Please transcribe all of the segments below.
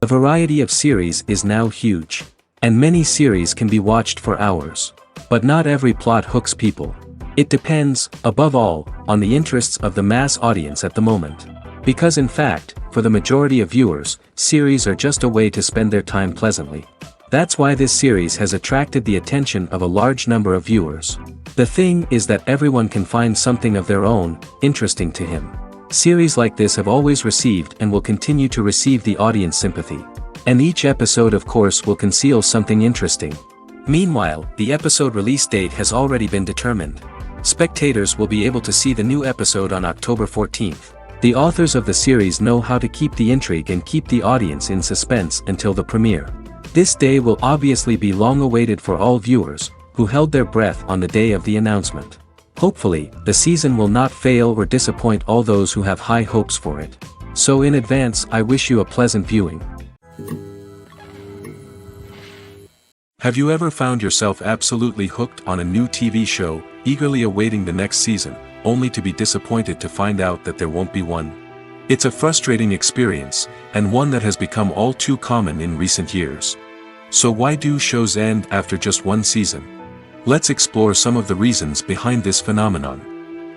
The variety of series is now huge. And many series can be watched for hours. But not every plot hooks people. It depends, above all, on the interests of the mass audience at the moment. Because in fact, for the majority of viewers, series are just a way to spend their time pleasantly. That's why this series has attracted the attention of a large number of viewers. The thing is that everyone can find something of their own, interesting to him. Series like this have always received and will continue to receive the audience sympathy. And each episode of course will conceal something interesting. Meanwhile, the episode release date has already been determined. Spectators will be able to see the new episode on October 14th. The authors of the series know how to keep the intrigue and keep the audience in suspense until the premiere. This day will obviously be long awaited for all viewers, who held their breath on the day of the announcement. Hopefully, the season will not fail or disappoint all those who have high hopes for it. So in advance, I wish you a pleasant viewing. Have you ever found yourself absolutely hooked on a new TV show, eagerly awaiting the next season, only to be disappointed to find out that there won't be one? It's a frustrating experience, and one that has become all too common in recent years. So why do shows end after just one season? Let's explore some of the reasons behind this phenomenon.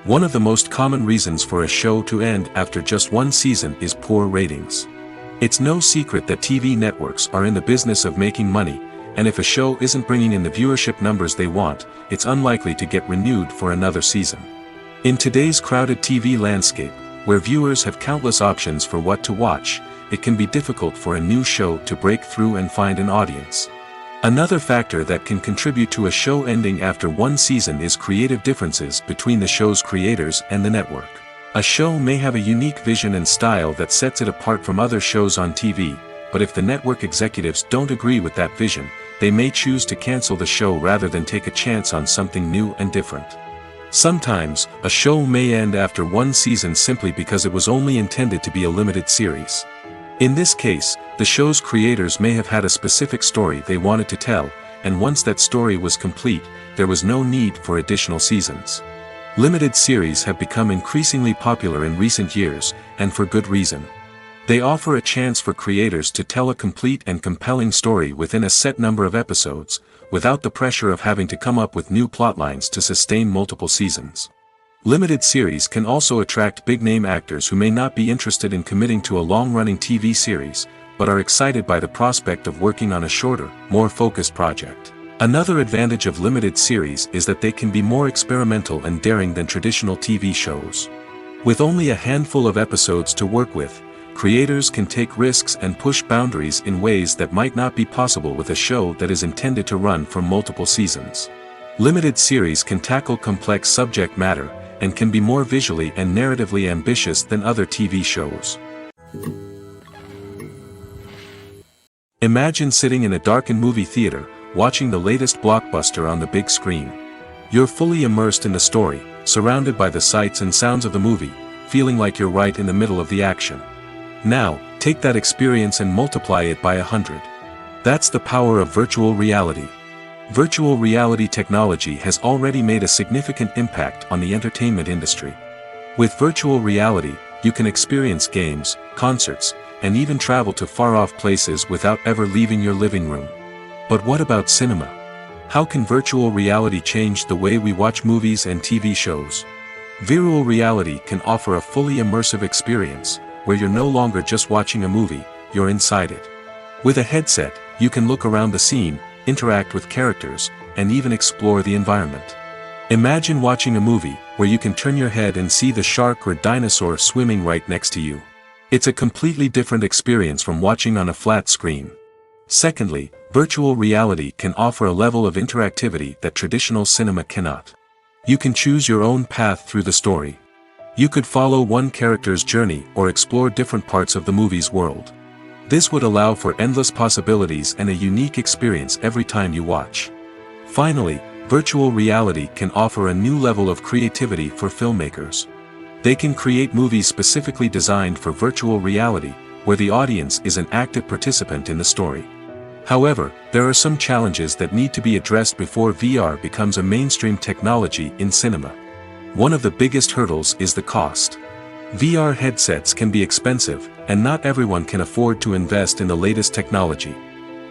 One of the most common reasons for a show to end after just one season is poor ratings. It's no secret that TV networks are in the business of making money, and if a show isn't bringing in the viewership numbers they want, it's unlikely to get renewed for another season. In today's crowded TV landscape, where viewers have countless options for what to watch, it can be difficult for a new show to break through and find an audience. Another factor that can contribute to a show ending after one season is creative differences between the show's creators and the network. A show may have a unique vision and style that sets it apart from other shows on TV, but if the network executives don't agree with that vision, they may choose to cancel the show rather than take a chance on something new and different. Sometimes, a show may end after one season simply because it was only intended to be a limited series. In this case, the show's creators may have had a specific story they wanted to tell, and once that story was complete, there was no need for additional seasons. Limited series have become increasingly popular in recent years, and for good reason. They offer a chance for creators to tell a complete and compelling story within a set number of episodes, without the pressure of having to come up with new plotlines to sustain multiple seasons. Limited series can also attract big-name actors who may not be interested in committing to a long-running TV series, but are excited by the prospect of working on a shorter, more focused project. Another advantage of limited series is that they can be more experimental and daring than traditional TV shows. With only a handful of episodes to work with, creators can take risks and push boundaries in ways that might not be possible with a show that is intended to run for multiple seasons. Limited series can tackle complex subject matter, and can be more visually and narratively ambitious than other TV shows. Imagine sitting in a darkened movie theater, watching the latest blockbuster on the big screen. You're fully immersed in the story, surrounded by the sights and sounds of the movie, feeling like you're right in the middle of the action. Now, take that experience and multiply it by 100. That's the power of virtual reality. Virtual reality technology has already made a significant impact on the entertainment industry. With virtual reality, you can experience games, concerts, and even travel to far-off places without ever leaving your living room. But what about cinema? How can virtual reality change the way we watch movies and TV shows? Virtual reality can offer a fully immersive experience, where you're no longer just watching a movie, you're inside it. With a headset, you can look around the scene, interact with characters, and even explore the environment. Imagine watching a movie where you can turn your head and see the shark or dinosaur swimming right next to you. It's a completely different experience from watching on a flat screen. Secondly, virtual reality can offer a level of interactivity that traditional cinema cannot. You can choose your own path through the story. You could follow one character's journey or explore different parts of the movie's world. This would allow for endless possibilities and a unique experience every time you watch. Finally, virtual reality can offer a new level of creativity for filmmakers. They can create movies specifically designed for virtual reality, where the audience is an active participant in the story. However, there are some challenges that need to be addressed before VR becomes a mainstream technology in cinema. One of the biggest hurdles is the cost. VR headsets can be expensive, and not everyone can afford to invest in the latest technology.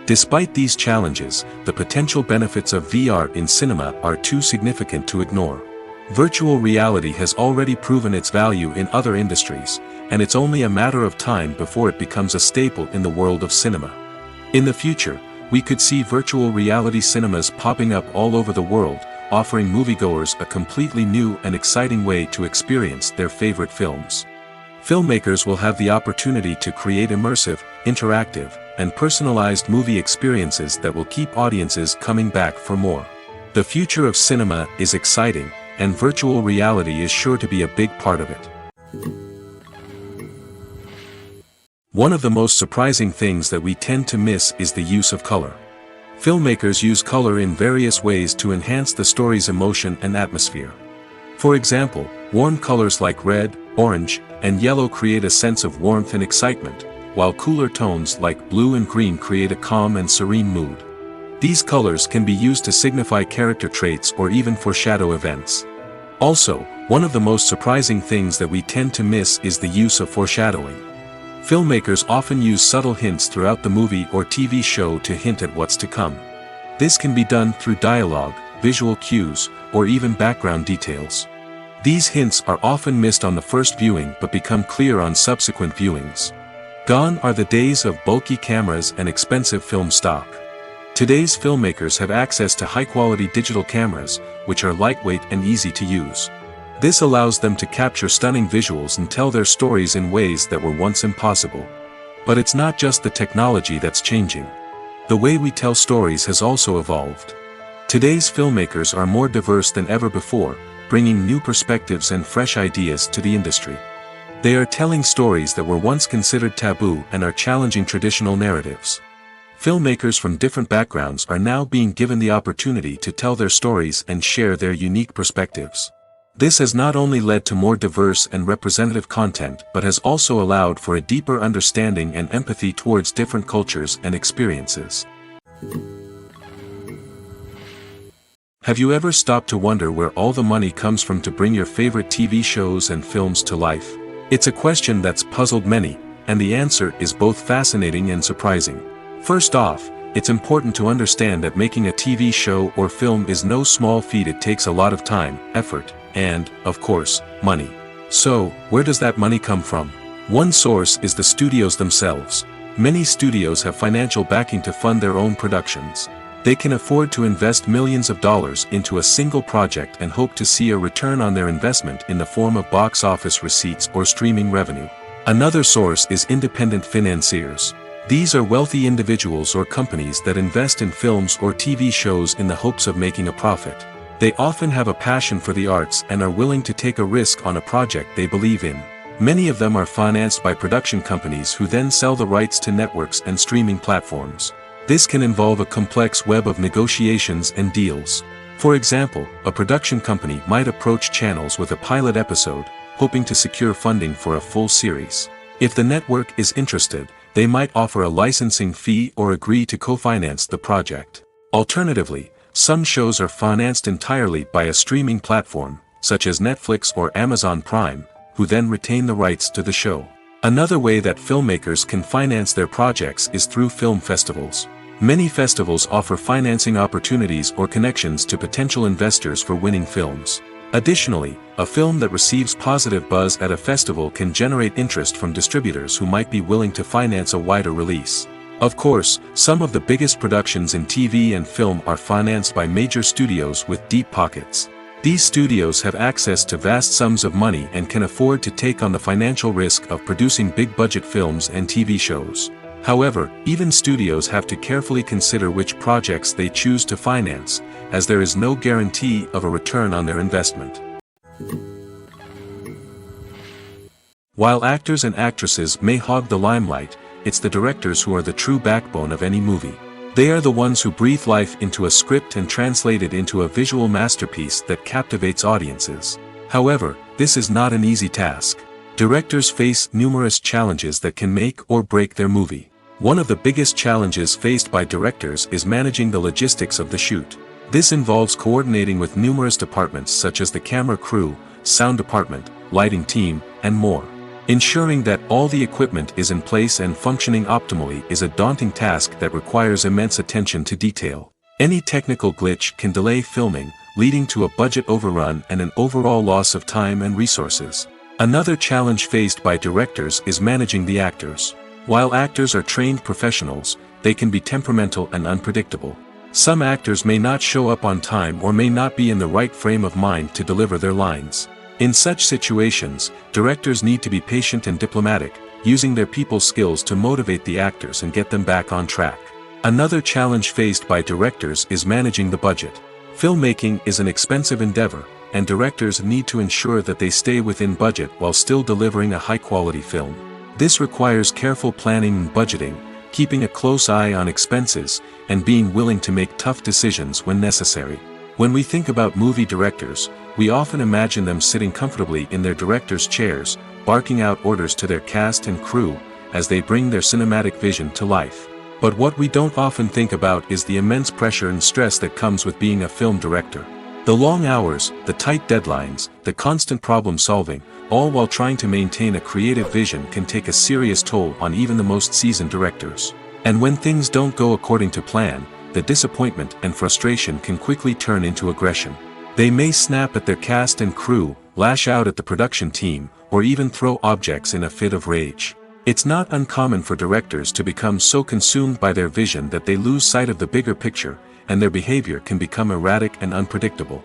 Despite these challenges, the potential benefits of VR in cinema are too significant to ignore. Virtual reality has already proven its value in other industries, and it's only a matter of time before it becomes a staple in the world of cinema. In the future, we could see virtual reality cinemas popping up all over the world, offering moviegoers a completely new and exciting way to experience their favorite films. Filmmakers will have the opportunity to create immersive, interactive, and personalized movie experiences that will keep audiences coming back for more. The future of cinema is exciting, and virtual reality is sure to be a big part of it. One of the most surprising things that we tend to miss is the use of color. Filmmakers use color in various ways to enhance the story's emotion and atmosphere. For example, warm colors like red, orange, and yellow create a sense of warmth and excitement, while cooler tones like blue and green create a calm and serene mood. These colors can be used to signify character traits or even foreshadow events. Also, one of the most surprising things that we tend to miss is the use of foreshadowing. Filmmakers often use subtle hints throughout the movie or TV show to hint at what's to come. This can be done through dialogue, visual cues, or even background details. These hints are often missed on the first viewing but become clear on subsequent viewings. Gone are the days of bulky cameras and expensive film stock. Today's filmmakers have access to high-quality digital cameras, which are lightweight and easy to use. This allows them to capture stunning visuals and tell their stories in ways that were once impossible. But it's not just the technology that's changing. The way we tell stories has also evolved. Today's filmmakers are more diverse than ever before, bringing new perspectives and fresh ideas to the industry. They are telling stories that were once considered taboo and are challenging traditional narratives. Filmmakers from different backgrounds are now being given the opportunity to tell their stories and share their unique perspectives. This has not only led to more diverse and representative content but has also allowed for a deeper understanding and empathy towards different cultures and experiences. Have you ever stopped to wonder where all the money comes from to bring your favorite TV shows and films to life? It's a question that's puzzled many, and the answer is both fascinating and surprising. First off, it's important to understand that making a TV show or film is no small feat. It takes a lot of time, effort, and, of course, money. So, where does that money come from? One source is the studios themselves. Many studios have financial backing to fund their own productions. They can afford to invest millions of dollars into a single project and hope to see a return on their investment in the form of box office receipts or streaming revenue. Another source is independent financiers. These are wealthy individuals or companies that invest in films or TV shows in the hopes of making a profit. They often have a passion for the arts and are willing to take a risk on a project they believe in. Many of them are financed by production companies who then sell the rights to networks and streaming platforms. This can involve a complex web of negotiations and deals. For example, a production company might approach channels with a pilot episode, hoping to secure funding for a full series. If the network is interested, they might offer a licensing fee or agree to co-finance the project. Alternatively, some shows are financed entirely by a streaming platform, such as Netflix or Amazon Prime, who then retain the rights to the show. Another way that filmmakers can finance their projects is through film festivals. Many festivals offer financing opportunities or connections to potential investors for winning films. Additionally, a film that receives positive buzz at a festival can generate interest from distributors who might be willing to finance a wider release. Of course, some of the biggest productions in TV and film are financed by major studios with deep pockets. These studios have access to vast sums of money and can afford to take on the financial risk of producing big-budget films and TV shows. However, even studios have to carefully consider which projects they choose to finance, as there is no guarantee of a return on their investment. While actors and actresses may hog the limelight, it's the directors who are the true backbone of any movie. They are the ones who breathe life into a script and translate it into a visual masterpiece that captivates audiences. However, this is not an easy task. Directors face numerous challenges that can make or break their movie. One of the biggest challenges faced by directors is managing the logistics of the shoot. This involves coordinating with numerous departments such as the camera crew, sound department, lighting team, and more. Ensuring that all the equipment is in place and functioning optimally is a daunting task that requires immense attention to detail. Any technical glitch can delay filming, leading to a budget overrun and an overall loss of time and resources. Another challenge faced by directors is managing the actors. While actors are trained professionals, they can be temperamental and unpredictable. Some actors may not show up on time or may not be in the right frame of mind to deliver their lines. In such situations, directors need to be patient and diplomatic, using their people skills to motivate the actors and get them back on track. Another challenge faced by directors is managing the budget. Filmmaking is an expensive endeavor, and directors need to ensure that they stay within budget while still delivering a high-quality film. This requires careful planning and budgeting, keeping a close eye on expenses, and being willing to make tough decisions when necessary. When we think about movie directors, we often imagine them sitting comfortably in their director's chairs, barking out orders to their cast and crew, as they bring their cinematic vision to life. But what we don't often think about is the immense pressure and stress that comes with being a film director. The long hours, the tight deadlines, the constant problem solving, all while trying to maintain a creative vision can take a serious toll on even the most seasoned directors. And when things don't go according to plan, the disappointment and frustration can quickly turn into aggression. They may snap at their cast and crew, lash out at the production team, or even throw objects in a fit of rage. It's not uncommon for directors to become so consumed by their vision that they lose sight of the bigger picture, and their behavior can become erratic and unpredictable.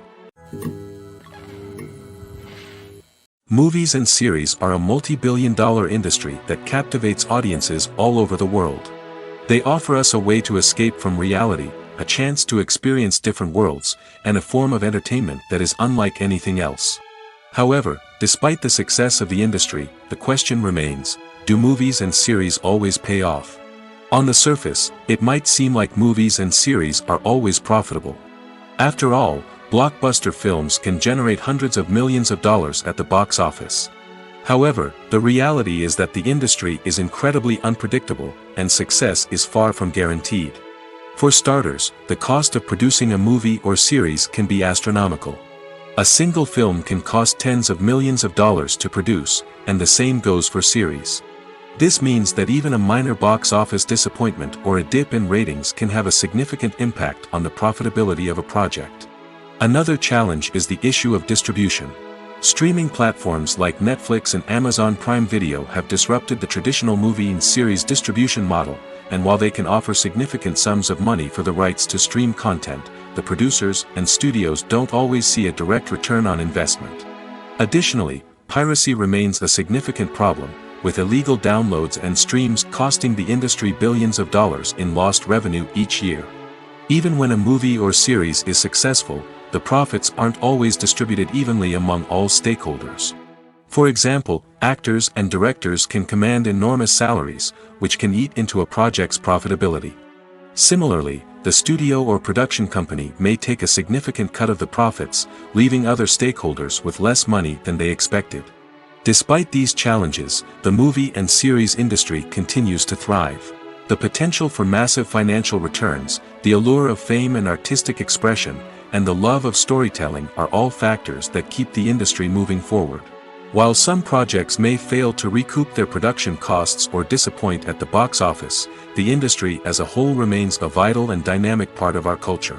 Movies and series are a multi-billion-dollar industry that captivates audiences all over the world. They offer us a way to escape from reality, a chance to experience different worlds, and a form of entertainment that is unlike anything else. However, despite the success of the industry, the question remains, do movies and series always pay off? On the surface, it might seem like movies and series are always profitable. After all, blockbuster films can generate hundreds of millions of dollars at the box office. However, the reality is that the industry is incredibly unpredictable, and success is far from guaranteed. For starters, the cost of producing a movie or series can be astronomical. A single film can cost tens of millions of dollars to produce, and the same goes for series. This means that even a minor box office disappointment or a dip in ratings can have a significant impact on the profitability of a project. Another challenge is the issue of distribution. Streaming platforms like Netflix and Amazon Prime Video have disrupted the traditional movie and series distribution model, and while they can offer significant sums of money for the rights to stream content, the producers and studios don't always see a direct return on investment. Additionally, piracy remains a significant problem, with illegal downloads and streams costing the industry billions of dollars in lost revenue each year. Even when a movie or series is successful, the profits aren't always distributed evenly among all stakeholders. For example, actors and directors can command enormous salaries, which can eat into a project's profitability. Similarly, the studio or production company may take a significant cut of the profits, leaving other stakeholders with less money than they expected. Despite these challenges, the movie and series industry continues to thrive. The potential for massive financial returns, the allure of fame and artistic expression, and the love of storytelling are all factors that keep the industry moving forward. While some projects may fail to recoup their production costs or disappoint at the box office, the industry as a whole remains a vital and dynamic part of our culture.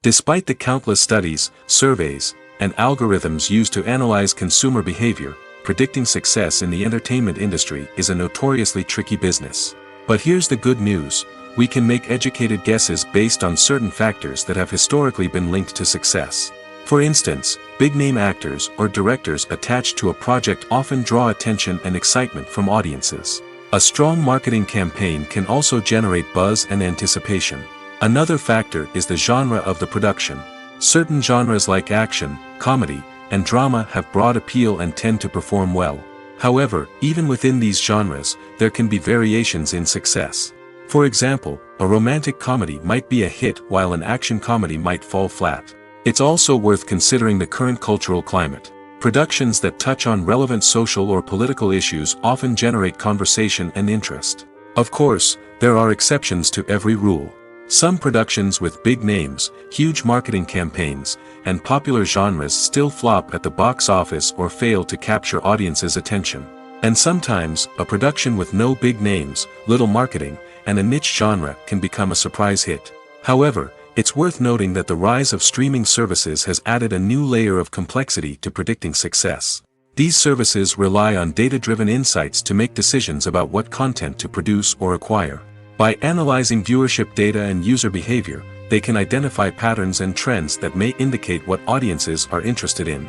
Despite the countless studies, surveys, and algorithms used to analyze consumer behavior, predicting success in the entertainment industry is a notoriously tricky business. But here's the good news: we can make educated guesses based on certain factors that have historically been linked to success. For instance, big-name actors or directors attached to a project often draw attention and excitement from audiences. A strong marketing campaign can also generate buzz and anticipation. Another factor is the genre of the production. Certain genres like action, comedy, and drama have broad appeal and tend to perform well. However, even within these genres, there can be variations in success. For example, a romantic comedy might be a hit while an action comedy might fall flat. It's also worth considering the current cultural climate. Productions that touch on relevant social or political issues often generate conversation and interest. Of course, there are exceptions to every rule. Some productions with big names, huge marketing campaigns, and popular genres still flop at the box office or fail to capture audiences' attention. And sometimes, a production with no big names, little marketing, and a niche genre can become a surprise hit. However, it's worth noting that the rise of streaming services has added a new layer of complexity to predicting success. These services rely on data-driven insights to make decisions about what content to produce or acquire. By analyzing viewership data and user behavior, they can identify patterns and trends that may indicate what audiences are interested in.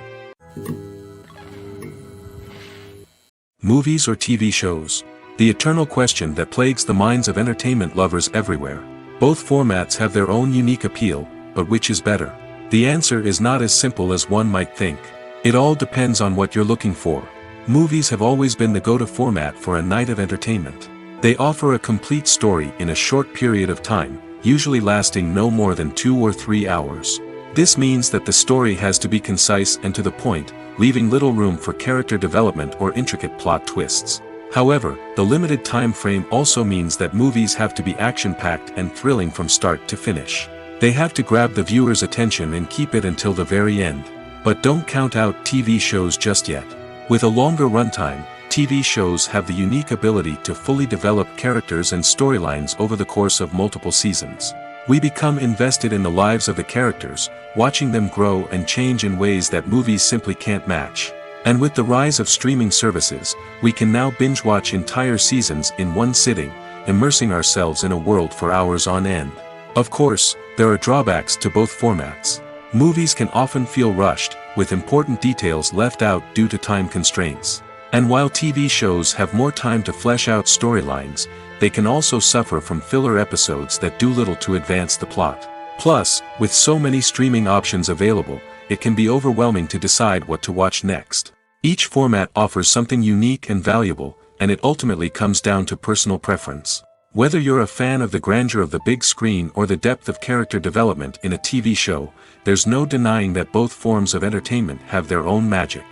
Movies or TV shows? The eternal question that plagues the minds of entertainment lovers everywhere. Both formats have their own unique appeal, but which is better? The answer is not as simple as one might think. It all depends on what you're looking for. Movies have always been the go-to format for a night of entertainment. They offer a complete story in a short period of time, usually lasting no more than 2 or 3 hours. This means that the story has to be concise and to the point, leaving little room for character development or intricate plot twists. However, the limited time frame also means that movies have to be action-packed and thrilling from start to finish. They have to grab the viewer's attention and keep it until the very end. But don't count out TV shows just yet. With a longer runtime, TV shows have the unique ability to fully develop characters and storylines over the course of multiple seasons. We become invested in the lives of the characters, watching them grow and change in ways that movies simply can't match. And with the rise of streaming services, we can now binge-watch entire seasons in one sitting, immersing ourselves in a world for hours on end. Of course, there are drawbacks to both formats. Movies can often feel rushed, with important details left out due to time constraints. And while TV shows have more time to flesh out storylines, they can also suffer from filler episodes that do little to advance the plot. Plus, with so many streaming options available, it can be overwhelming to decide what to watch next. Each format offers something unique and valuable, and it ultimately comes down to personal preference. Whether you're a fan of the grandeur of the big screen or the depth of character development in a TV show, there's no denying that both forms of entertainment have their own magic.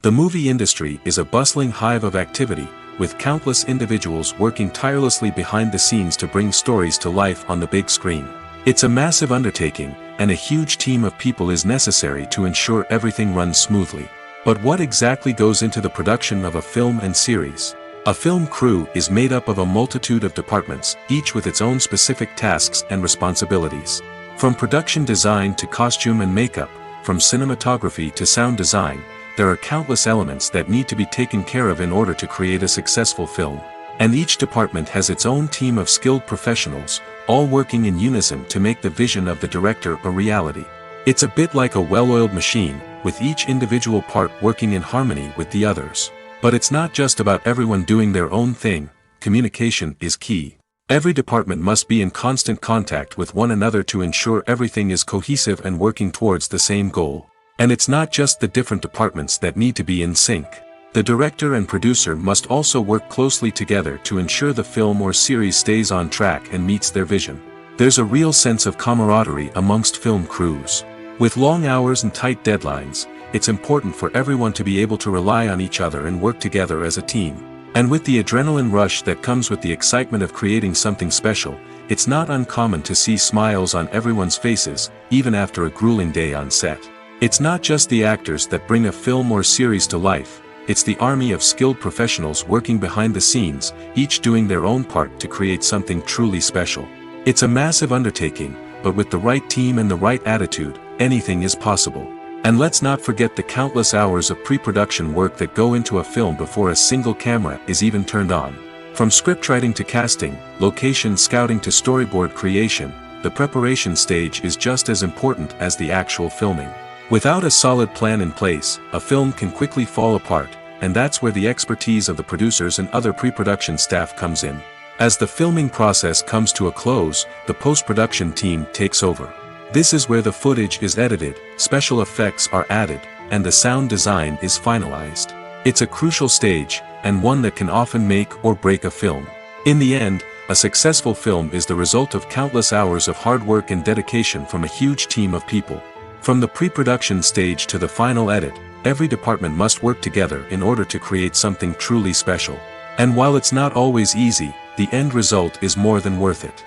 The movie industry is a bustling hive of activity, with countless individuals working tirelessly behind the scenes to bring stories to life on the big screen. It's a massive undertaking, and a huge team of people is necessary to ensure everything runs smoothly. But what exactly goes into the production of a film and series? A film crew is made up of a multitude of departments, each with its own specific tasks and responsibilities. From production design to costume and makeup, from cinematography to sound design, there are countless elements that need to be taken care of in order to create a successful film. And each department has its own team of skilled professionals, all working in unison to make the vision of the director a reality. It's a bit like a well-oiled machine, with each individual part working in harmony with the others. But it's not just about everyone doing their own thing. Communication is key. Every department must be in constant contact with one another to ensure everything is cohesive and working towards the same goal. And it's not just the different departments that need to be in sync. The director and producer must also work closely together to ensure the film or series stays on track and meets their vision. There's a real sense of camaraderie amongst film crews. With long hours and tight deadlines, it's important for everyone to be able to rely on each other and work together as a team. And with the adrenaline rush that comes with the excitement of creating something special, it's not uncommon to see smiles on everyone's faces, even after a grueling day on set. It's not just the actors that bring a film or series to life, it's the army of skilled professionals working behind the scenes, each doing their own part to create something truly special. It's a massive undertaking, but with the right team and the right attitude, anything is possible. And let's not forget the countless hours of pre-production work that go into a film before a single camera is even turned on. From scriptwriting to casting, location scouting to storyboard creation, the preparation stage is just as important as the actual filming. Without a solid plan in place, a film can quickly fall apart, and that's where the expertise of the producers and other pre-production staff comes in. As the filming process comes to a close, the post-production team takes over. This is where the footage is edited, special effects are added, and the sound design is finalized. It's a crucial stage, and one that can often make or break a film. In the end, a successful film is the result of countless hours of hard work and dedication from a huge team of people. From the pre-production stage to the final edit, every department must work together in order to create something truly special. And while it's not always easy, the end result is more than worth it.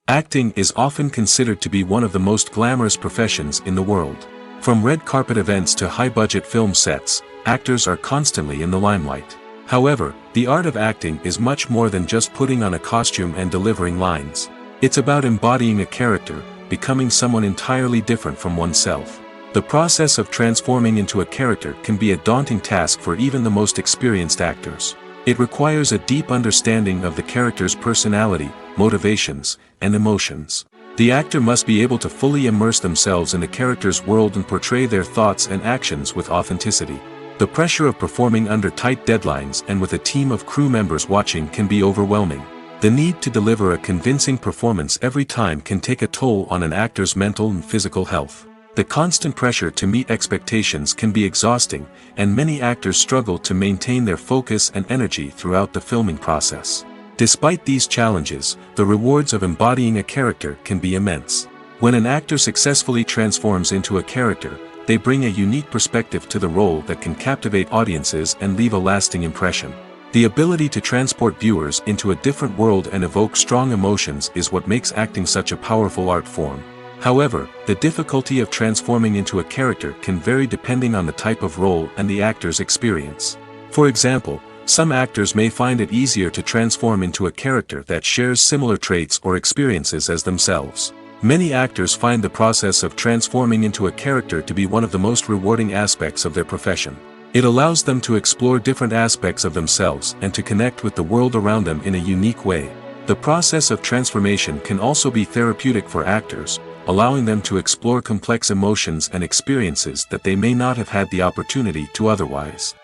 Acting is often considered to be one of the most glamorous professions in the world. From red carpet events to high-budget film sets, actors are constantly in the limelight. However, the art of acting is much more than just putting on a costume and delivering lines. It's about embodying a character, becoming someone entirely different from oneself. The process of transforming into a character can be a daunting task for even the most experienced actors. It requires a deep understanding of the character's personality, motivations, and emotions. The actor must be able to fully immerse themselves in the character's world and portray their thoughts and actions with authenticity. The pressure of performing under tight deadlines and with a team of crew members watching can be overwhelming. The need to deliver a convincing performance every time can take a toll on an actor's mental and physical health. The constant pressure to meet expectations can be exhausting, and many actors struggle to maintain their focus and energy throughout the filming process. Despite these challenges, the rewards of embodying a character can be immense. When an actor successfully transforms into a character, they bring a unique perspective to the role that can captivate audiences and leave a lasting impression. The ability to transport viewers into a different world and evoke strong emotions is what makes acting such a powerful art form. However, the difficulty of transforming into a character can vary depending on the type of role and the actor's experience. For example, some actors may find it easier to transform into a character that shares similar traits or experiences as themselves. Many actors find the process of transforming into a character to be one of the most rewarding aspects of their profession. It allows them to explore different aspects of themselves and to connect with the world around them in a unique way. The process of transformation can also be therapeutic for actors, allowing them to explore complex emotions and experiences that they may not have had the opportunity to otherwise.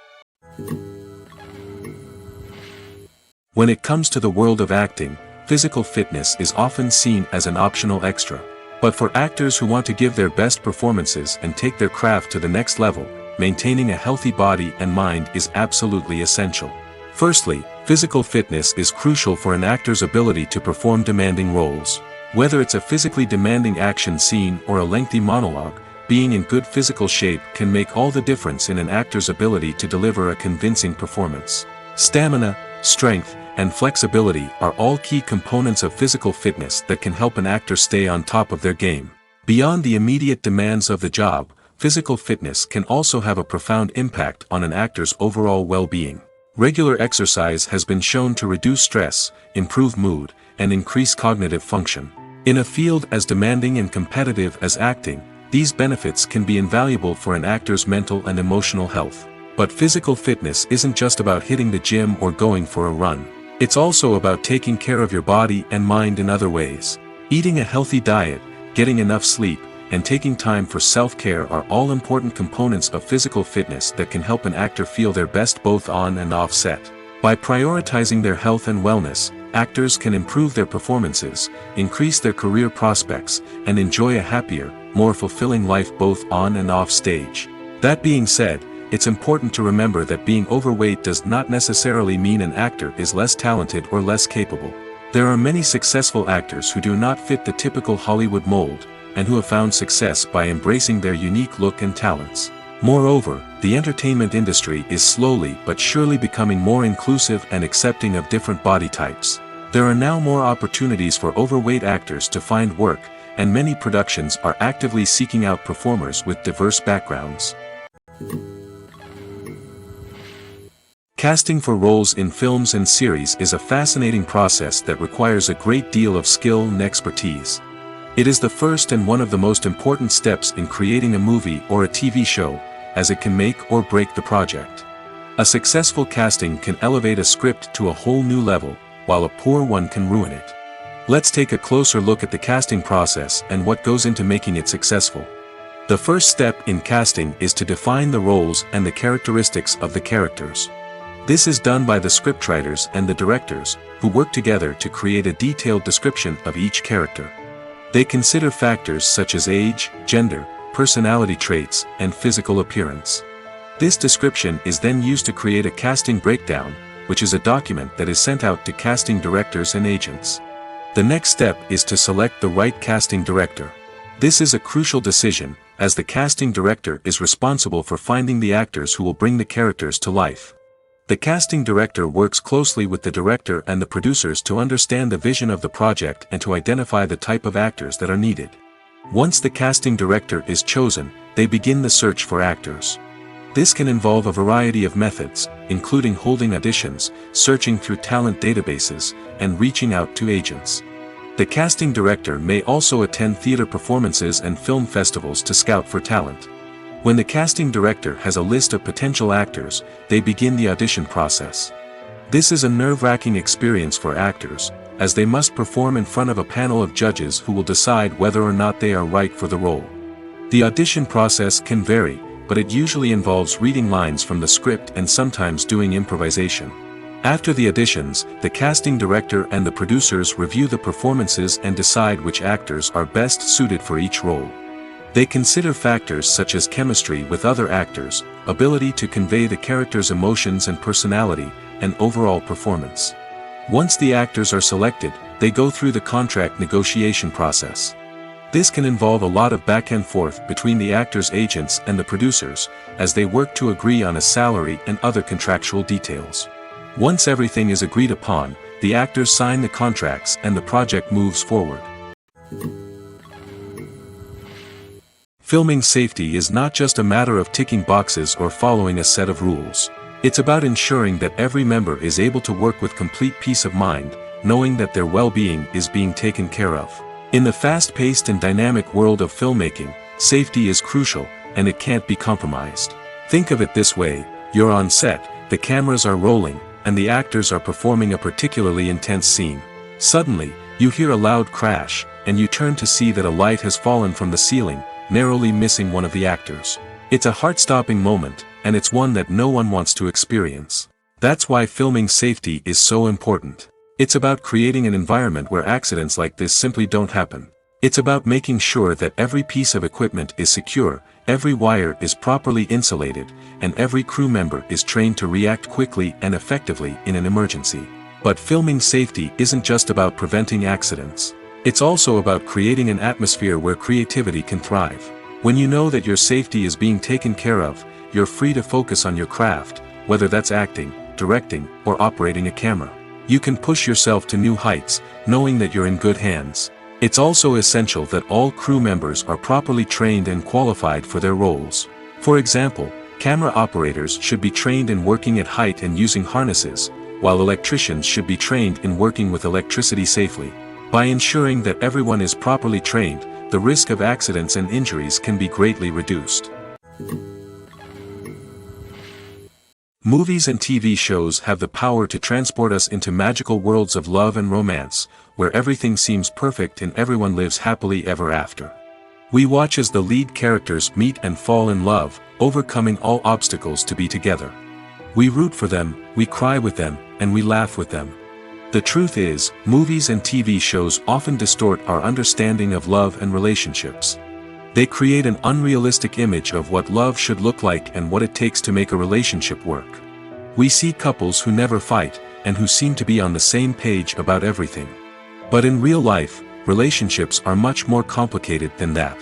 When it comes to the world of acting, physical fitness is often seen as an optional extra. But for actors who want to give their best performances and take their craft to the next level, maintaining a healthy body and mind is absolutely essential. Firstly, physical fitness is crucial for an actor's ability to perform demanding roles. Whether it's a physically demanding action scene or a lengthy monologue, being in good physical shape can make all the difference in an actor's ability to deliver a convincing performance. Stamina, strength, and flexibility are all key components of physical fitness that can help an actor stay on top of their game. Beyond the immediate demands of the job, physical fitness can also have a profound impact on an actor's overall well-being. Regular exercise has been shown to reduce stress, improve mood, and increase cognitive function. In a field as demanding and competitive as acting, these benefits can be invaluable for an actor's mental and emotional health. But physical fitness isn't just about hitting the gym or going for a run. It's also about taking care of your body and mind in other ways. Eating a healthy diet, getting enough sleep, and taking time for self-care are all important components of physical fitness that can help an actor feel their best both on and off set. By prioritizing their health and wellness, actors can improve their performances, increase their career prospects, and enjoy a happier, more fulfilling life both on and off stage. That being said, it's important to remember that being overweight does not necessarily mean an actor is less talented or less capable. There are many successful actors who do not fit the typical Hollywood mold, and who have found success by embracing their unique look and talents. Moreover, the entertainment industry is slowly but surely becoming more inclusive and accepting of different body types. There are now more opportunities for overweight actors to find work, and many productions are actively seeking out performers with diverse backgrounds. Casting for roles in films and series is a fascinating process that requires a great deal of skill and expertise. It is the first and one of the most important steps in creating a movie or a TV show, as it can make or break the project. A successful casting can elevate a script to a whole new level, while a poor one can ruin it. Let's take a closer look at the casting process and what goes into making it successful. The first step in casting is to define the roles and the characteristics of the characters. This is done by the scriptwriters and the directors, who work together to create a detailed description of each character. They consider factors such as age, gender, personality traits, and physical appearance. This description is then used to create a casting breakdown, which is a document that is sent out to casting directors and agents. The next step is to select the right casting director. This is a crucial decision, as the casting director is responsible for finding the actors who will bring the characters to life. The casting director works closely with the director and the producers to understand the vision of the project and to identify the type of actors that are needed. Once the casting director is chosen, they begin the search for actors. This can involve a variety of methods, including holding auditions, searching through talent databases, and reaching out to agents. The casting director may also attend theater performances and film festivals to scout for talent. When the casting director has a list of potential actors, they begin the audition process. This is a nerve-wracking experience for actors, as they must perform in front of a panel of judges who will decide whether or not they are right for the role. The audition process can vary, but it usually involves reading lines from the script and sometimes doing improvisation. After the auditions, the casting director and the producers review the performances and decide which actors are best suited for each role. They consider factors such as chemistry with other actors, ability to convey the character's emotions and personality, and overall performance. Once the actors are selected, they go through the contract negotiation process. This can involve a lot of back and forth between the actors' agents and the producers, as they work to agree on a salary and other contractual details. Once everything is agreed upon, the actors sign the contracts and the project moves forward. Filming safety is not just a matter of ticking boxes or following a set of rules. It's about ensuring that every member is able to work with complete peace of mind, knowing that their well-being is being taken care of. In the fast-paced and dynamic world of filmmaking, safety is crucial, and it can't be compromised. Think of it this way: you're on set, the cameras are rolling, and the actors are performing a particularly intense scene. Suddenly, you hear a loud crash, and you turn to see that a light has fallen from the ceiling, narrowly missing one of the actors. It's a heart-stopping moment, and it's one that no one wants to experience. That's why filming safety is so important. It's about creating an environment where accidents like this simply don't happen. It's about making sure that every piece of equipment is secure, every wire is properly insulated, and every crew member is trained to react quickly and effectively in an emergency. But filming safety isn't just about preventing accidents. It's also about creating an atmosphere where creativity can thrive. When you know that your safety is being taken care of, you're free to focus on your craft, whether that's acting, directing, or operating a camera. You can push yourself to new heights, knowing that you're in good hands. It's also essential that all crew members are properly trained and qualified for their roles. For example, camera operators should be trained in working at height and using harnesses, while electricians should be trained in working with electricity safely. By ensuring that everyone is properly trained, the risk of accidents and injuries can be greatly reduced. Movies and TV shows have the power to transport us into magical worlds of love and romance, where everything seems perfect and everyone lives happily ever after. We watch as the lead characters meet and fall in love, overcoming all obstacles to be together. We root for them, we cry with them, and we laugh with them. The truth is, movies and TV shows often distort our understanding of love and relationships. They create an unrealistic image of what love should look like and what it takes to make a relationship work. We see couples who never fight, and who seem to be on the same page about everything. But in real life, relationships are much more complicated than that.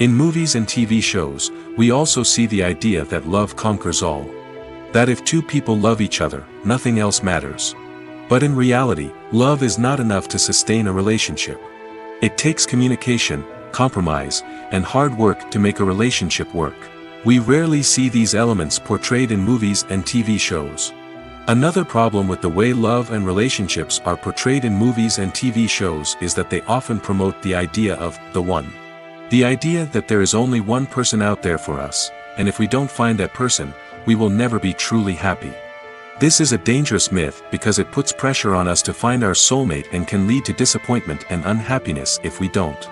In movies and TV shows, we also see the idea that love conquers all. That if two people love each other, nothing else matters. But in reality, love is not enough to sustain a relationship. It takes communication, compromise, and hard work to make a relationship work. We rarely see these elements portrayed in movies and TV shows. Another problem with the way love and relationships are portrayed in movies and TV shows is that they often promote the idea of the one. The idea that there is only one person out there for us, and if we don't find that person, we will never be truly happy. This is a dangerous myth because it puts pressure on us to find our soulmate and can lead to disappointment and unhappiness if we don't.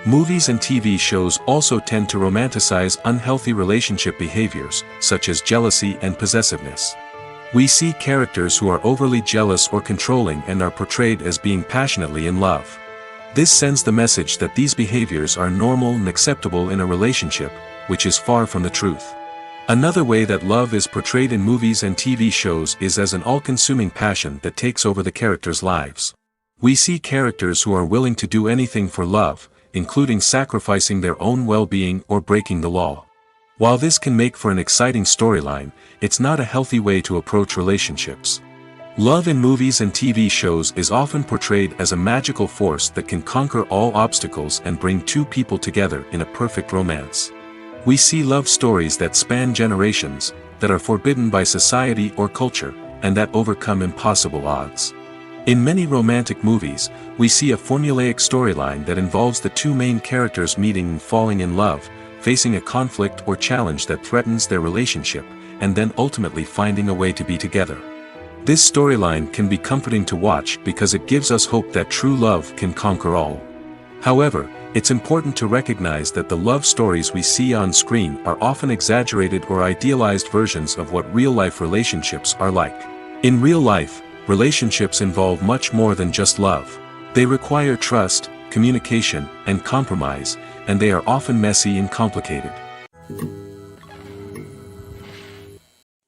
Movies and TV shows also tend to romanticize unhealthy relationship behaviors, such as jealousy and possessiveness. We see characters who are overly jealous or controlling and are portrayed as being passionately in love. This sends the message that these behaviors are normal and acceptable in a relationship, which is far from the truth. Another way that love is portrayed in movies and TV shows is as an all-consuming passion that takes over the characters' lives. We see characters who are willing to do anything for love, including sacrificing their own well-being or breaking the law. While this can make for an exciting storyline, it's not a healthy way to approach relationships. Love in movies and TV shows is often portrayed as a magical force that can conquer all obstacles and bring two people together in a perfect romance. We see love stories that span generations, that are forbidden by society or culture, and that overcome impossible odds. In many romantic movies, we see a formulaic storyline that involves the two main characters meeting and falling in love, facing a conflict or challenge that threatens their relationship, and then ultimately finding a way to be together. This storyline can be comforting to watch because it gives us hope that true love can conquer all. However, it's important to recognize that the love stories we see on screen are often exaggerated or idealized versions of what real-life relationships are like. In real life, relationships involve much more than just love. They require trust, communication, and compromise, and they are often messy and complicated.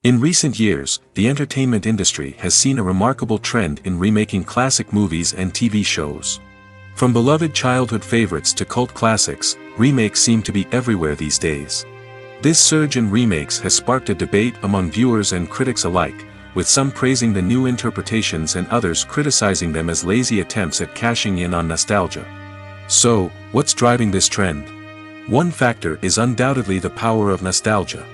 In recent years, the entertainment industry has seen a remarkable trend in remaking classic movies and TV shows. From beloved childhood favorites to cult classics, remakes seem to be everywhere these days. This surge in remakes has sparked a debate among viewers and critics alike, with some praising the new interpretations and others criticizing them as lazy attempts at cashing in on nostalgia. So, what's driving this trend? One factor is undoubtedly the power of nostalgia.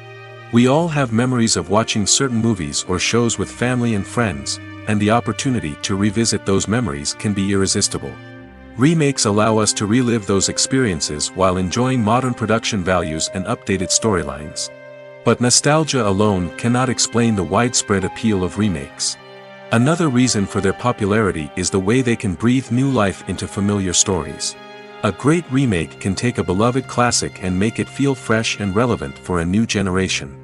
We all have memories of watching certain movies or shows with family and friends, and the opportunity to revisit those memories can be irresistible. Remakes allow us to relive those experiences while enjoying modern production values and updated storylines. But nostalgia alone cannot explain the widespread appeal of remakes. Another reason for their popularity is the way they can breathe new life into familiar stories. A great remake can take a beloved classic and make it feel fresh and relevant for a new generation.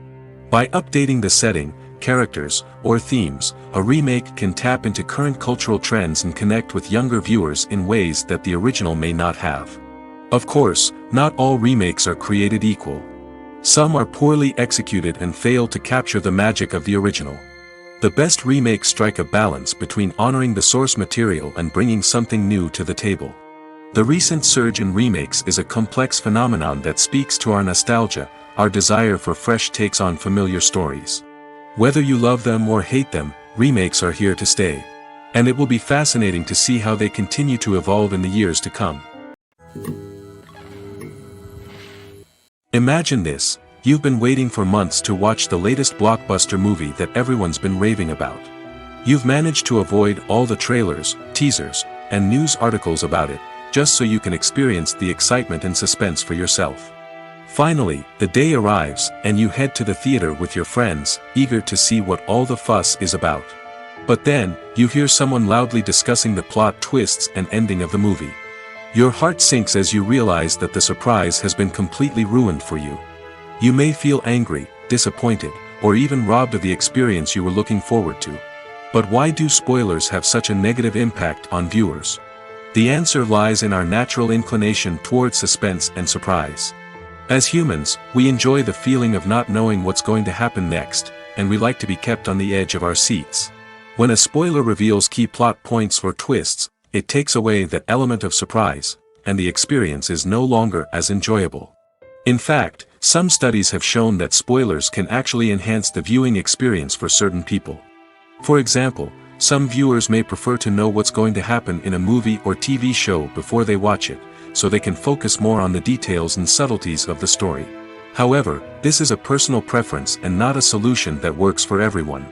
By updating the setting, characters, or themes, a remake can tap into current cultural trends and connect with younger viewers in ways that the original may not have. Of course, not all remakes are created equal. Some are poorly executed and fail to capture the magic of the original. The best remakes strike a balance between honoring the source material and bringing something new to the table. The recent surge in remakes is a complex phenomenon that speaks to our nostalgia, our desire for fresh takes on familiar stories. Whether you love them or hate them, remakes are here to stay. And it will be fascinating to see how they continue to evolve in the years to come. Imagine this: you've been waiting for months to watch the latest blockbuster movie that everyone's been raving about. You've managed to avoid all the trailers, teasers, and news articles about it, just so you can experience the excitement and suspense for yourself. Finally, the day arrives, and you head to the theater with your friends, eager to see what all the fuss is about. But then, you hear someone loudly discussing the plot twists and ending of the movie. Your heart sinks as you realize that the surprise has been completely ruined for you. You may feel angry, disappointed, or even robbed of the experience you were looking forward to. But why do spoilers have such a negative impact on viewers? The answer lies in our natural inclination towards suspense and surprise. As humans, we enjoy the feeling of not knowing what's going to happen next, and we like to be kept on the edge of our seats. When a spoiler reveals key plot points or twists, it takes away that element of surprise, and the experience is no longer as enjoyable. In fact, some studies have shown that spoilers can actually enhance the viewing experience for certain people. For example, some viewers may prefer to know what's going to happen in a movie or TV show before they watch it, so they can focus more on the details and subtleties of the story. However, this is a personal preference and not a solution that works for everyone.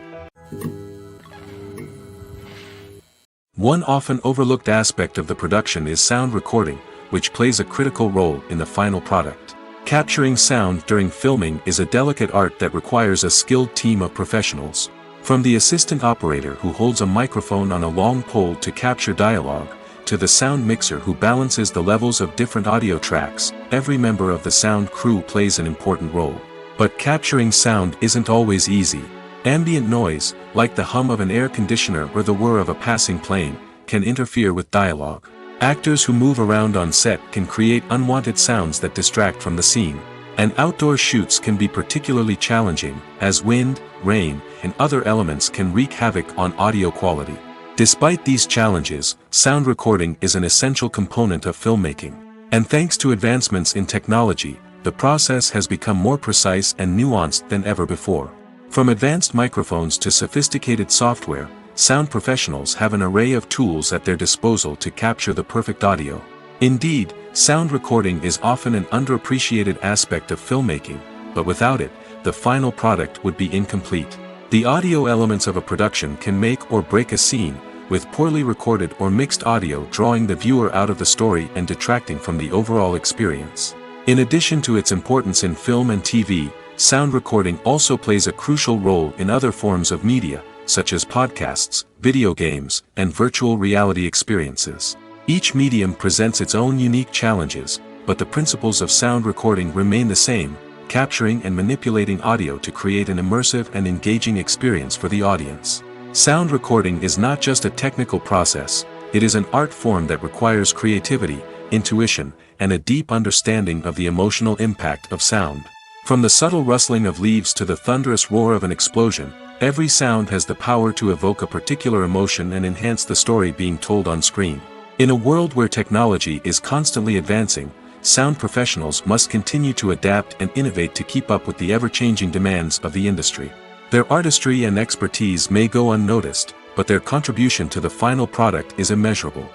One often overlooked aspect of the production is sound recording, which plays a critical role in the final product. Capturing sound during filming is a delicate art that requires a skilled team of professionals. From the assistant operator who holds a microphone on a long pole to capture dialogue, to the sound mixer who balances the levels of different audio tracks, every member of the sound crew plays an important role. But capturing sound isn't always easy. Ambient noise, like the hum of an air conditioner or the whir of a passing plane, can interfere with dialogue. Actors who move around on set can create unwanted sounds that distract from the scene. And outdoor shoots can be particularly challenging, as wind, rain, and other elements can wreak havoc on audio quality. Despite these challenges, sound recording is an essential component of filmmaking. And thanks to advancements in technology, the process has become more precise and nuanced than ever before. From advanced microphones to sophisticated software, sound professionals have an array of tools at their disposal to capture the perfect audio. Indeed, sound recording is often an underappreciated aspect of filmmaking, but without it, the final product would be incomplete. The audio elements of a production can make or break a scene, with poorly recorded or mixed audio drawing the viewer out of the story and detracting from the overall experience. In addition to its importance in film and TV, sound recording also plays a crucial role in other forms of media, such as podcasts, video games, and virtual reality experiences. Each medium presents its own unique challenges, but the principles of sound recording remain the same, capturing and manipulating audio to create an immersive and engaging experience for the audience. Sound recording is not just a technical process, it is an art form that requires creativity, intuition, and a deep understanding of the emotional impact of sound. From the subtle rustling of leaves to the thunderous roar of an explosion, every sound has the power to evoke a particular emotion and enhance the story being told on screen. In a world where technology is constantly advancing, sound professionals must continue to adapt and innovate to keep up with the ever-changing demands of the industry. Their artistry and expertise may go unnoticed, but their contribution to the final product is immeasurable.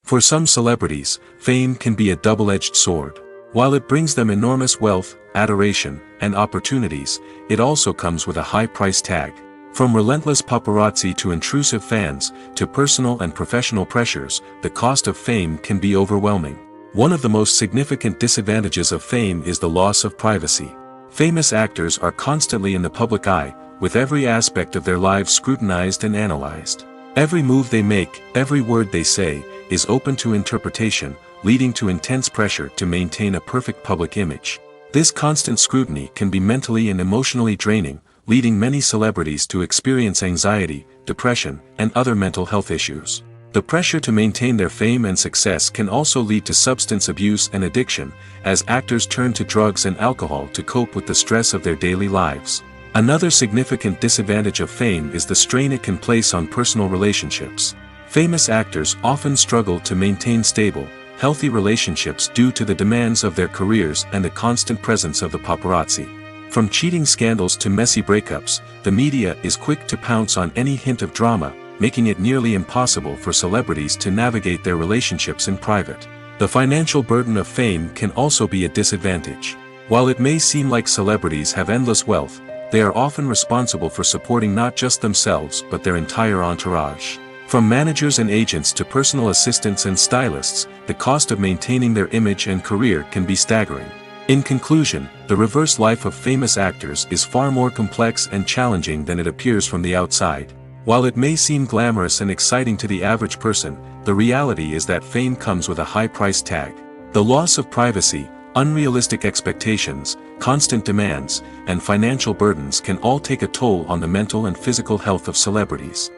For some celebrities, fame can be a double-edged sword. While it brings them enormous wealth, adoration, and opportunities, it also comes with a high price tag. From relentless paparazzi to intrusive fans, to personal and professional pressures, the cost of fame can be overwhelming. One of the most significant disadvantages of fame is the loss of privacy. Famous actors are constantly in the public eye, with every aspect of their lives scrutinized and analyzed. Every move they make, every word they say, is open to interpretation, leading to intense pressure to maintain a perfect public image. This constant scrutiny can be mentally and emotionally draining, leading many celebrities to experience anxiety, depression, and other mental health issues. The pressure to maintain their fame and success can also lead to substance abuse and addiction, as actors turn to drugs and alcohol to cope with the stress of their daily lives. Another significant disadvantage of fame is the strain it can place on personal relationships. Famous actors often struggle to maintain stable, healthy relationships due to the demands of their careers and the constant presence of the paparazzi. From cheating scandals to messy breakups, the media is quick to pounce on any hint of drama, making it nearly impossible for celebrities to navigate their relationships in private. The financial burden of fame can also be a disadvantage. While it may seem like celebrities have endless wealth, they are often responsible for supporting not just themselves but their entire entourage. From managers and agents to personal assistants and stylists, the cost of maintaining their image and career can be staggering. In conclusion, the reverse life of famous actors is far more complex and challenging than it appears from the outside. While it may seem glamorous and exciting to the average person, the reality is that fame comes with a high price tag. The loss of privacy, unrealistic expectations, constant demands, and financial burdens can all take a toll on the mental and physical health of celebrities.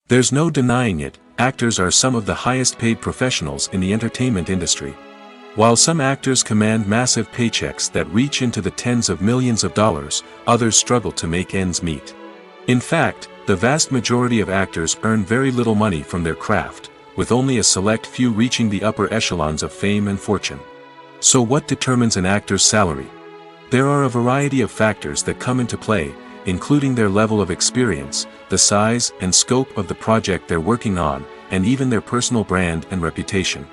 There's no denying it, actors are some of the highest paid professionals in the entertainment industry. While some actors command massive paychecks that reach into the tens of millions of dollars, others struggle to make ends meet. In fact, the vast majority of actors earn very little money from their craft, with only a select few reaching the upper echelons of fame and fortune. So what determines an actor's salary? There are a variety of factors that come into play, including their level of experience, the size and scope of the project they're working on, and even their personal brand and reputation.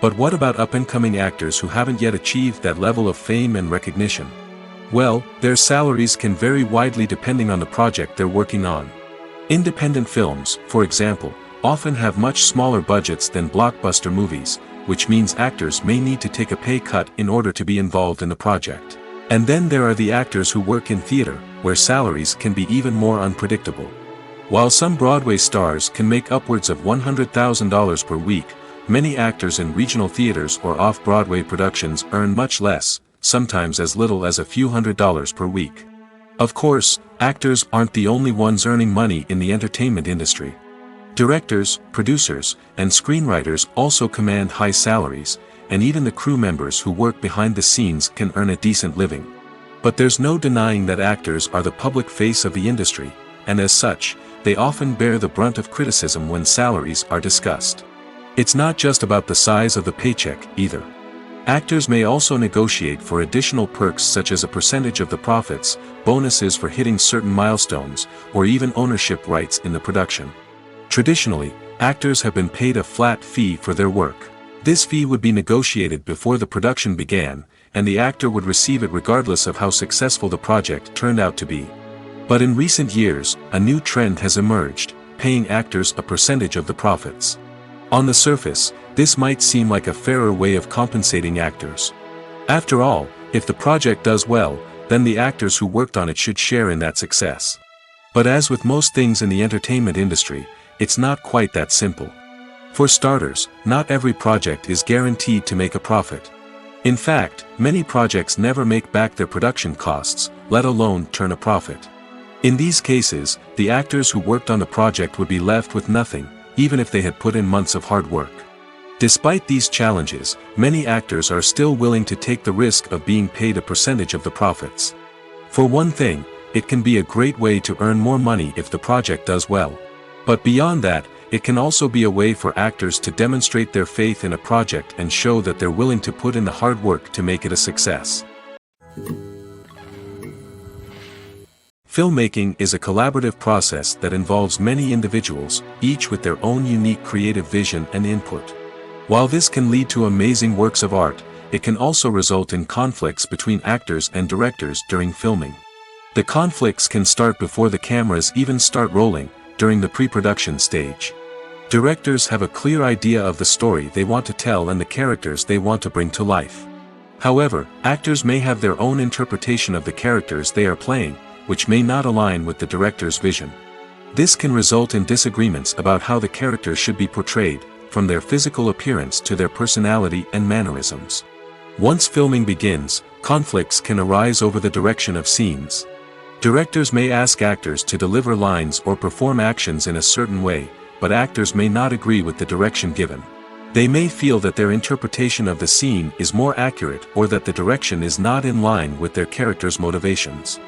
But what about up-and-coming actors who haven't yet achieved that level of fame and recognition? Well, their salaries can vary widely depending on the project they're working on. Independent films, for example, often have much smaller budgets than blockbuster movies, which means actors may need to take a pay cut in order to be involved in the project. And then there are the actors who work in theater, where salaries can be even more unpredictable. While some Broadway stars can make upwards of $100,000 per week, many actors in regional theaters or off-Broadway productions earn much less, sometimes as little as a few $100s per week. Of course, actors aren't the only ones earning money in the entertainment industry. Directors, producers, and screenwriters also command high salaries, and even the crew members who work behind the scenes can earn a decent living. But there's no denying that actors are the public face of the industry, and as such, they often bear the brunt of criticism when salaries are discussed. It's not just about the size of the paycheck, either. Actors may also negotiate for additional perks such as a percentage of the profits, bonuses for hitting certain milestones, or even ownership rights in the production. Traditionally, actors have been paid a flat fee for their work. This fee would be negotiated before the production began, and the actor would receive it regardless of how successful the project turned out to be. But in recent years, a new trend has emerged, paying actors a percentage of the profits. On the surface, this might seem like a fairer way of compensating actors. After all, if the project does well, then the actors who worked on it should share in that success. But as with most things in the entertainment industry, it's not quite that simple. For starters, not every project is guaranteed to make a profit. In fact, many projects never make back their production costs, let alone turn a profit. In these cases, the actors who worked on the project would be left with nothing, even if they had put in months of hard work. Despite these challenges, many actors are still willing to take the risk of being paid a percentage of the profits. For one thing, it can be a great way to earn more money if the project does well. But beyond that, it can also be a way for actors to demonstrate their faith in a project and show that they're willing to put in the hard work to make it a success. Filmmaking is a collaborative process that involves many individuals, each with their own unique creative vision and input. While this can lead to amazing works of art, it can also result in conflicts between actors and directors during filming. The conflicts can start before the cameras even start rolling, during the pre-production stage. Directors have a clear idea of the story they want to tell and the characters they want to bring to life. However, actors may have their own interpretation of the characters they are playing, which may not align with the director's vision. This can result in disagreements about how the characters should be portrayed, from their physical appearance to their personality and mannerisms. Once filming begins, conflicts can arise over the direction of scenes. Directors may ask actors to deliver lines or perform actions in a certain way, but actors may not agree with the direction given. They may feel that their interpretation of the scene is more accurate or that the direction is not in line with their character's motivations.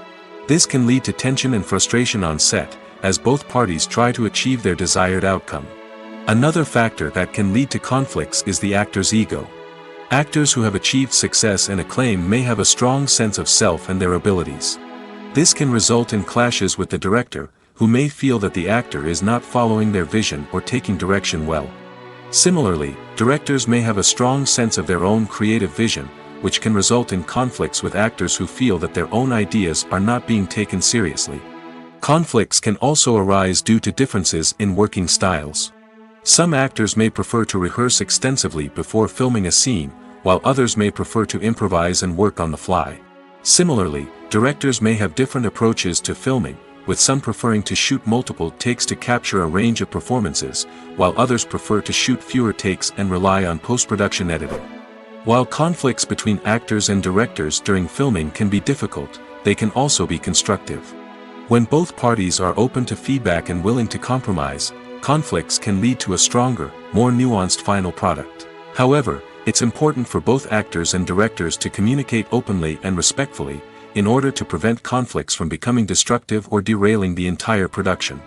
This can lead to tension and frustration on set, as both parties try to achieve their desired outcome. Another factor that can lead to conflicts is the actor's ego. Actors who have achieved success and acclaim may have a strong sense of self and their abilities. This can result in clashes with the director, who may feel that the actor is not following their vision or taking direction well. Similarly, directors may have a strong sense of their own creative vision, which can result in conflicts with actors who feel that their own ideas are not being taken seriously. Conflicts can also arise due to differences in working styles. Some actors may prefer to rehearse extensively before filming a scene, while others may prefer to improvise and work on the fly. Similarly, directors may have different approaches to filming, with some preferring to shoot multiple takes to capture a range of performances, while others prefer to shoot fewer takes and rely on post-production editing. While conflicts between actors and directors during filming can be difficult, they can also be constructive. When both parties are open to feedback and willing to compromise, conflicts can lead to a stronger, more nuanced final product. However, it's important for both actors and directors to communicate openly and respectfully, in order to prevent conflicts from becoming destructive or derailing the entire production.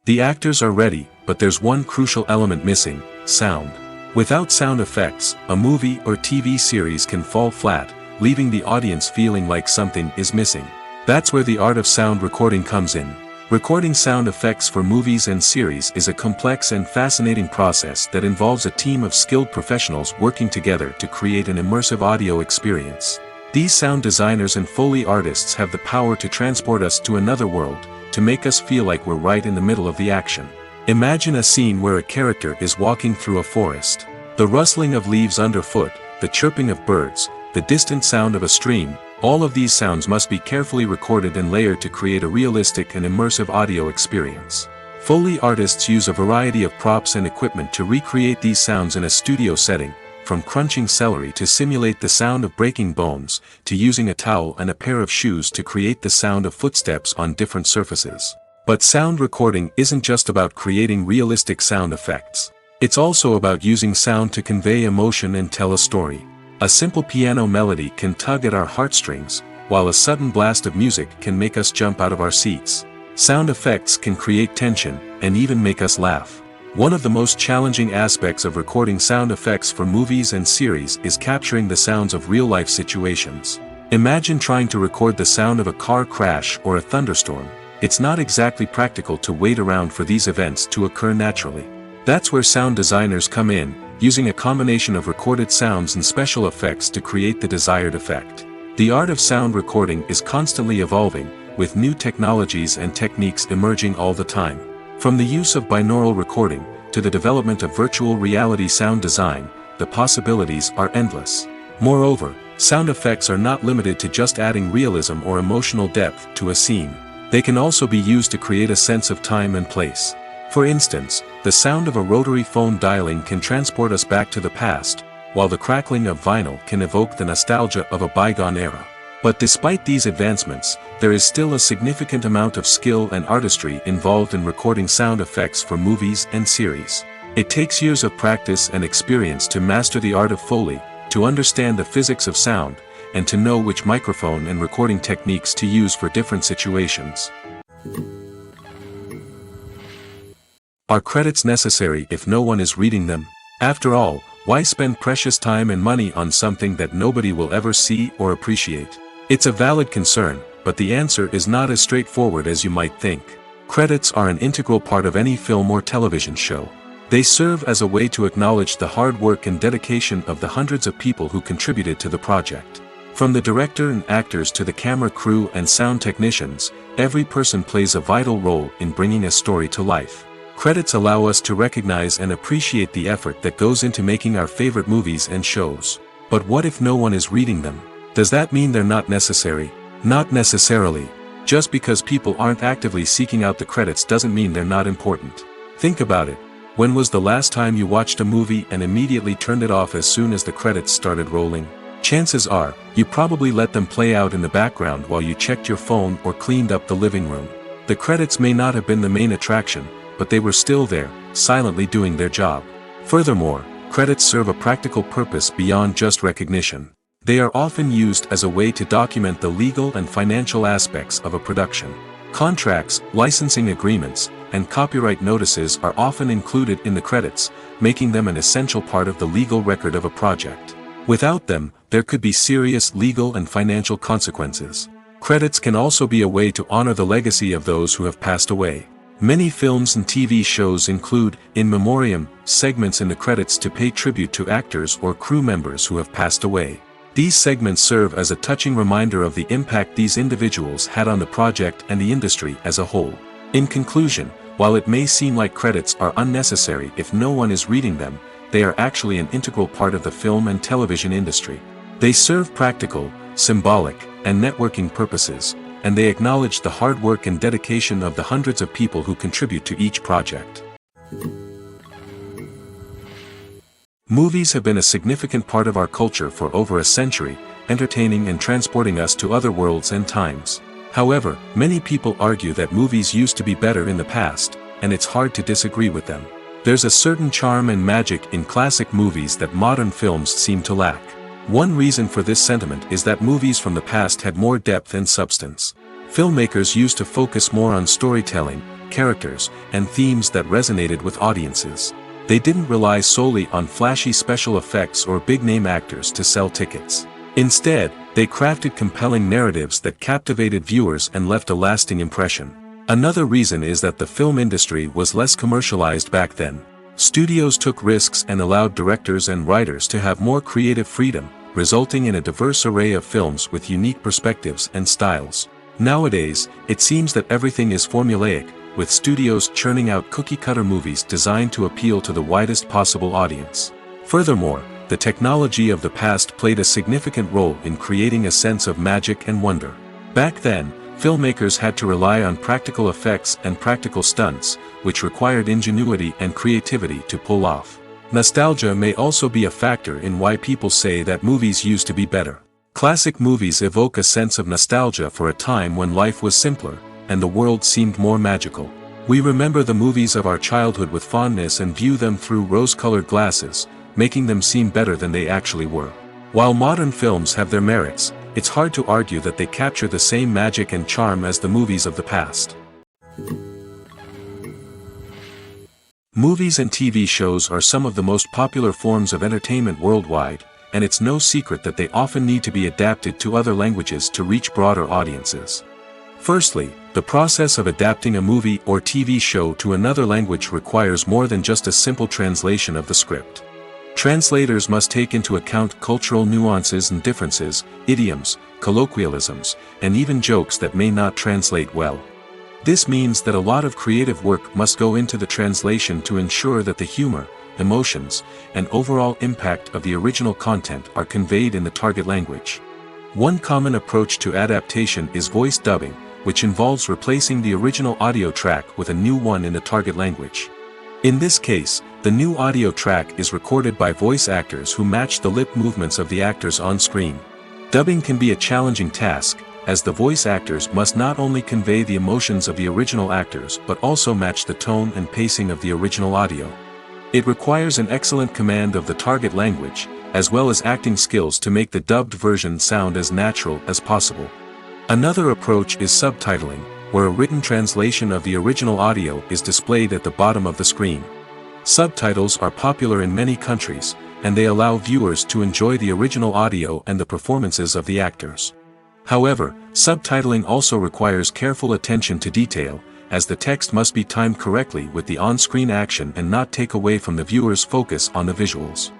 The actors are ready, but there's one crucial element missing: sound. Without sound effects, a movie or TV series can fall flat, leaving the audience feeling like something is missing. That's where the art of sound recording comes in. Recording sound effects for movies and series is a complex and fascinating process that involves a team of skilled professionals working together to create an immersive audio experience. These sound designers and Foley artists have the power to transport us to another world, to make us feel like we're right in the middle of the action. Imagine a scene where a character is walking through a forest. The rustling of leaves underfoot, the chirping of birds, the distant sound of a stream, all of these sounds must be carefully recorded and layered to create a realistic and immersive audio experience. Foley artists use a variety of props and equipment to recreate these sounds in a studio setting, from crunching celery to simulate the sound of breaking bones, to using a towel and a pair of shoes to create the sound of footsteps on different surfaces. But sound recording isn't just about creating realistic sound effects. It's also about using sound to convey emotion and tell a story. A simple piano melody can tug at our heartstrings, while a sudden blast of music can make us jump out of our seats. Sound effects can create tension, and even make us laugh. One of the most challenging aspects of recording sound effects for movies and series is capturing the sounds of real-life situations. Imagine trying to record the sound of a car crash or a thunderstorm. It's not exactly practical to wait around for these events to occur naturally. That's where sound designers come in, using a combination of recorded sounds and special effects to create the desired effect. The art of sound recording is constantly evolving, with new technologies and techniques emerging all the time. From the use of binaural recording, to the development of virtual reality sound design, the possibilities are endless. Moreover, sound effects are not limited to just adding realism or emotional depth to a scene. They can also be used to create a sense of time and place. For instance, the sound of a rotary phone dialing can transport us back to the past, while the crackling of vinyl can evoke the nostalgia of a bygone era. But despite these advancements, there is still a significant amount of skill and artistry involved in recording sound effects for movies and series. It takes years of practice and experience to master the art of Foley, to understand the physics of sound, and to know which microphone and recording techniques to use for different situations. Are credits necessary if no one is reading them? After all, why spend precious time and money on something that nobody will ever see or appreciate? It's a valid concern, but the answer is not as straightforward as you might think. Credits are an integral part of any film or television show. They serve as a way to acknowledge the hard work and dedication of the hundreds of people who contributed to the project. From the director and actors to the camera crew and sound technicians, every person plays a vital role in bringing a story to life. Credits allow us to recognize and appreciate the effort that goes into making our favorite movies and shows. But what if no one is reading them? Does that mean they're not necessary? Not necessarily. Just because people aren't actively seeking out the credits doesn't mean they're not important. Think about it. When was the last time you watched a movie and immediately turned it off as soon as the credits started rolling? Chances are, you probably let them play out in the background while you checked your phone or cleaned up the living room. The credits may not have been the main attraction, but they were still there, silently doing their job. Furthermore, credits serve a practical purpose beyond just recognition. They are often used as a way to document the legal and financial aspects of a production. Contracts, licensing agreements, and copyright notices are often included in the credits, making them an essential part of the legal record of a project. Without them, there could be serious legal and financial consequences. Credits can also be a way to honor the legacy of those who have passed away. Many films and TV shows include, in memoriam, segments in the credits to pay tribute to actors or crew members who have passed away. These segments serve as a touching reminder of the impact these individuals had on the project and the industry as a whole. In conclusion, while it may seem like credits are unnecessary if no one is reading them, they are actually an integral part of the film and television industry. They serve practical, symbolic, and networking purposes, and they acknowledge the hard work and dedication of the hundreds of people who contribute to each project. Movies have been a significant part of our culture for over a century, entertaining and transporting us to other worlds and times. However, many people argue that movies used to be better in the past, and it's hard to disagree with them. There's a certain charm and magic in classic movies that modern films seem to lack. One reason for this sentiment is that movies from the past had more depth and substance. Filmmakers used to focus more on storytelling, characters, and themes that resonated with audiences. They didn't rely solely on flashy special effects or big-name actors to sell tickets. Instead, they crafted compelling narratives that captivated viewers and left a lasting impression. Another reason is that the film industry was less commercialized back then. Studios took risks and allowed directors and writers to have more creative freedom, resulting in a diverse array of films with unique perspectives and styles. Nowadays, it seems that everything is formulaic, with studios churning out cookie-cutter movies designed to appeal to the widest possible audience. Furthermore, the technology of the past played a significant role in creating a sense of magic and wonder. Back then, filmmakers had to rely on practical effects and practical stunts, which required ingenuity and creativity to pull off. Nostalgia may also be a factor in why people say that movies used to be better. Classic movies evoke a sense of nostalgia for a time when life was simpler, and the world seemed more magical. We remember the movies of our childhood with fondness and view them through rose-colored glasses, making them seem better than they actually were. While modern films have their merits, it's hard to argue that they capture the same magic and charm as the movies of the past. Movies and TV shows are some of the most popular forms of entertainment worldwide, and it's no secret that they often need to be adapted to other languages to reach broader audiences. Firstly, the process of adapting a movie or TV show to another language requires more than just a simple translation of the script. Translators must take into account cultural nuances and differences, idioms, colloquialisms, and even jokes that may not translate well. This means that a lot of creative work must go into the translation to ensure that the humor, emotions, and overall impact of the original content are conveyed in the target language. One common approach to adaptation is voice dubbing, which involves replacing the original audio track with a new one in the target language. In this case, the new audio track is recorded by voice actors who match the lip movements of the actors on screen. Dubbing can be a challenging task, as the voice actors must not only convey the emotions of the original actors but also match the tone and pacing of the original audio. It requires an excellent command of the target language, as well as acting skills to make the dubbed version sound as natural as possible. Another approach is subtitling, where a written translation of the original audio is displayed at the bottom of the screen. Subtitles are popular in many countries, and they allow viewers to enjoy the original audio and the performances of the actors. However, subtitling also requires careful attention to detail, as the text must be timed correctly with the on-screen action and not take away from the viewer's focus on the visuals.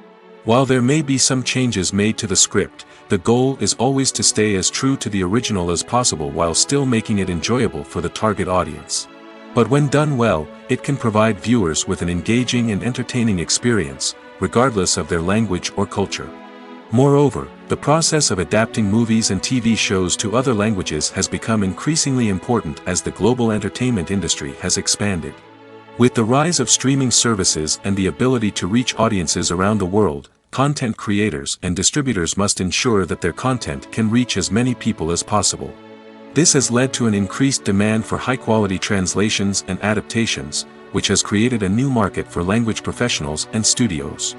While there may be some changes made to the script, the goal is always to stay as true to the original as possible while still making it enjoyable for the target audience. But when done well, it can provide viewers with an engaging and entertaining experience, regardless of their language or culture. Moreover, the process of adapting movies and TV shows to other languages has become increasingly important as the global entertainment industry has expanded. With the rise of streaming services and the ability to reach audiences around the world, content creators and distributors must ensure that their content can reach as many people as possible. This has led to an increased demand for high-quality translations and adaptations, which has created a new market for language professionals and studios.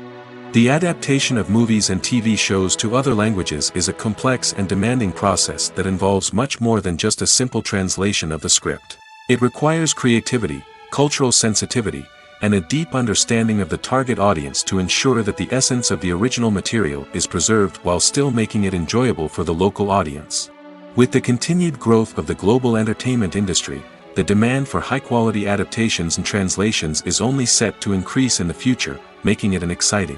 The adaptation of movies and TV shows to other languages is a complex and demanding process that involves much more than just a simple translation of the script. It requires creativity, cultural sensitivity, and a deep understanding of the target audience to ensure that the essence of the original material is preserved while still making it enjoyable for the local audience. With the continued growth of the global entertainment industry, the demand for high-quality adaptations and translations is only set to increase in the future, making it an exciting.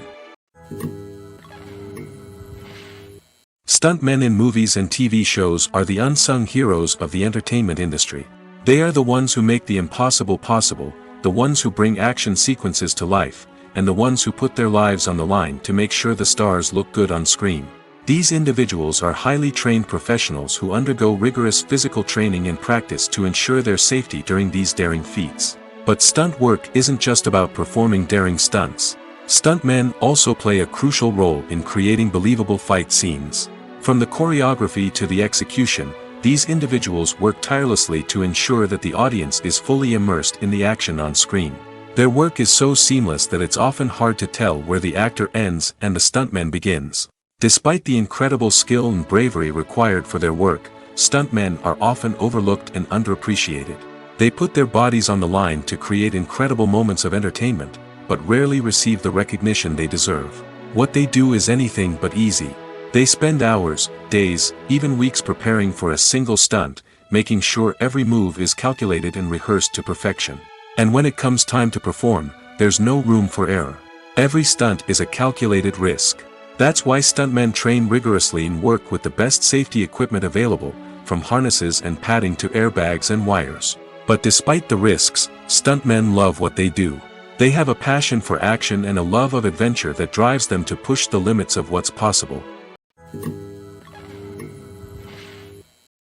Stuntmen in movies and TV shows are the unsung heroes of the entertainment industry. They are the ones who make the impossible possible, the ones who bring action sequences to life, and the ones who put their lives on the line to make sure the stars look good on screen. These individuals are highly trained professionals who undergo rigorous physical training and practice to ensure their safety during these daring feats. But stunt work isn't just about performing daring stunts. Stuntmen also play a crucial role in creating believable fight scenes. From the choreography to the execution, these individuals work tirelessly to ensure that the audience is fully immersed in the action on screen. Their work is so seamless that it's often hard to tell where the actor ends and the stuntman begins. Despite the incredible skill and bravery required for their work, stuntmen are often overlooked and underappreciated. They put their bodies on the line to create incredible moments of entertainment, but rarely receive the recognition they deserve. What they do is anything but easy. They spend hours, days, even weeks preparing for a single stunt, making sure every move is calculated and rehearsed to perfection. And when it comes time to perform, there's no room for error. Every stunt is a calculated risk. That's why stuntmen train rigorously and work with the best safety equipment available, from harnesses and padding to airbags and wires. But despite the risks, stuntmen love what they do. They have a passion for action and a love of adventure that drives them to push the limits of what's possible.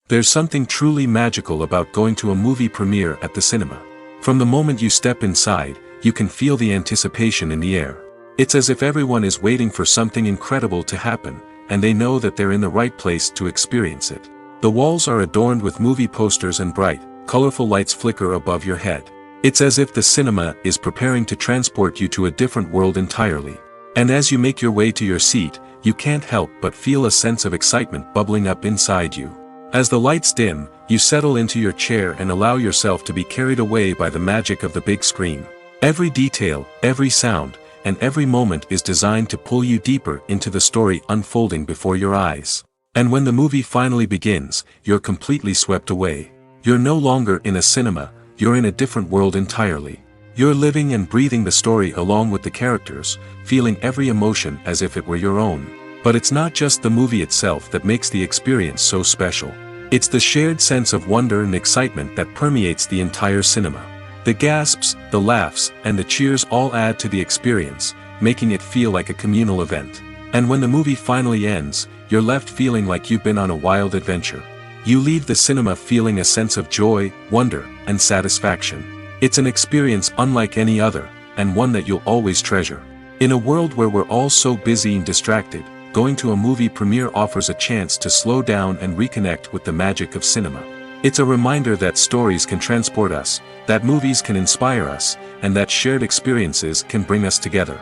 There's something truly magical about going to a movie premiere at the cinema. From the moment you step inside, you can feel the anticipation in the air. It's as if everyone is waiting for something incredible to happen, and they know that they're in the right place to experience it. The walls are adorned with movie posters and bright, colorful lights flicker above your head. It's as if the cinema is preparing to transport you to a different world entirely. And as you make your way to your seat, you can't help but feel a sense of excitement bubbling up inside you. As the lights dim, you settle into your chair and allow yourself to be carried away by the magic of the big screen. Every detail, every sound, and every moment is designed to pull you deeper into the story unfolding before your eyes. And when the movie finally begins, you're completely swept away. You're no longer in a cinema, you're in a different world entirely. You're living and breathing the story along with the characters, feeling every emotion as if it were your own. But it's not just the movie itself that makes the experience so special. It's the shared sense of wonder and excitement that permeates the entire cinema. The gasps, the laughs, and the cheers all add to the experience, making it feel like a communal event. And when the movie finally ends, you're left feeling like you've been on a wild adventure. You leave the cinema feeling a sense of joy, wonder, and satisfaction. It's an experience unlike any other, and one that you'll always treasure. In a world where we're all so busy and distracted, going to a movie premiere offers a chance to slow down and reconnect with the magic of cinema. It's a reminder that stories can transport us, that movies can inspire us, and that shared experiences can bring us together.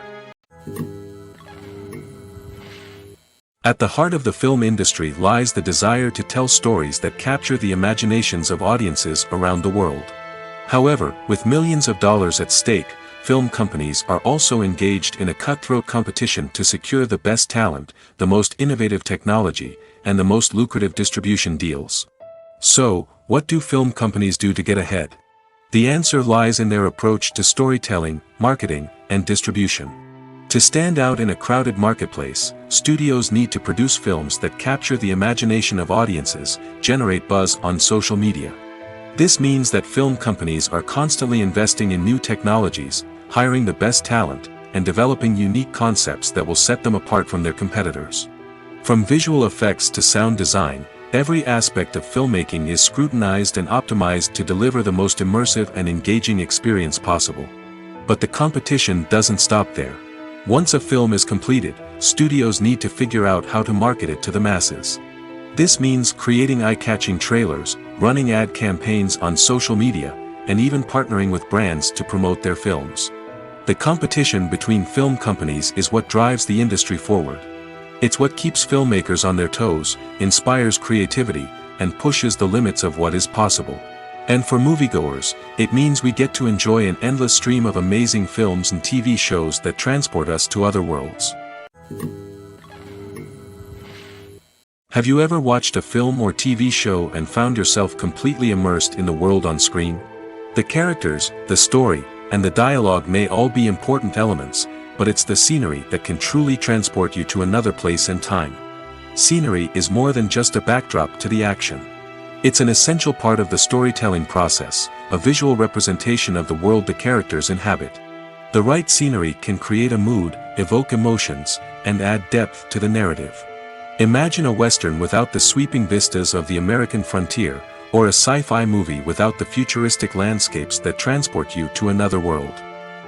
At the heart of the film industry lies the desire to tell stories that capture the imaginations of audiences around the world. However, with millions of dollars at stake, film companies are also engaged in a cutthroat competition to secure the best talent, the most innovative technology, and the most lucrative distribution deals. So, what do film companies do to get ahead? The answer lies in their approach to storytelling, marketing, and distribution. To stand out in a crowded marketplace, studios need to produce films that capture the imagination of audiences, generate buzz on social media. This means that film companies are constantly investing in new technologies, hiring the best talent, and developing unique concepts that will set them apart from their competitors. From visual effects to sound design, every aspect of filmmaking is scrutinized and optimized to deliver the most immersive and engaging experience possible. But the competition doesn't stop there. Once a film is completed, studios need to figure out how to market it to the masses. This means creating eye-catching trailers, running ad campaigns on social media, and even partnering with brands to promote their films. The competition between film companies is what drives the industry forward. It's what keeps filmmakers on their toes, inspires creativity, and pushes the limits of what is possible. And for moviegoers, it means we get to enjoy an endless stream of amazing films and TV shows that transport us to other worlds. Have you ever watched a film or TV show and found yourself completely immersed in the world on screen? The characters, the story, and the dialogue may all be important elements, but it's the scenery that can truly transport you to another place and time. Scenery is more than just a backdrop to the action. It's an essential part of the storytelling process, a visual representation of the world the characters inhabit. The right scenery can create a mood, evoke emotions, and add depth to the narrative. Imagine a Western without the sweeping vistas of the American frontier, or a sci-fi movie without the futuristic landscapes that transport you to another world.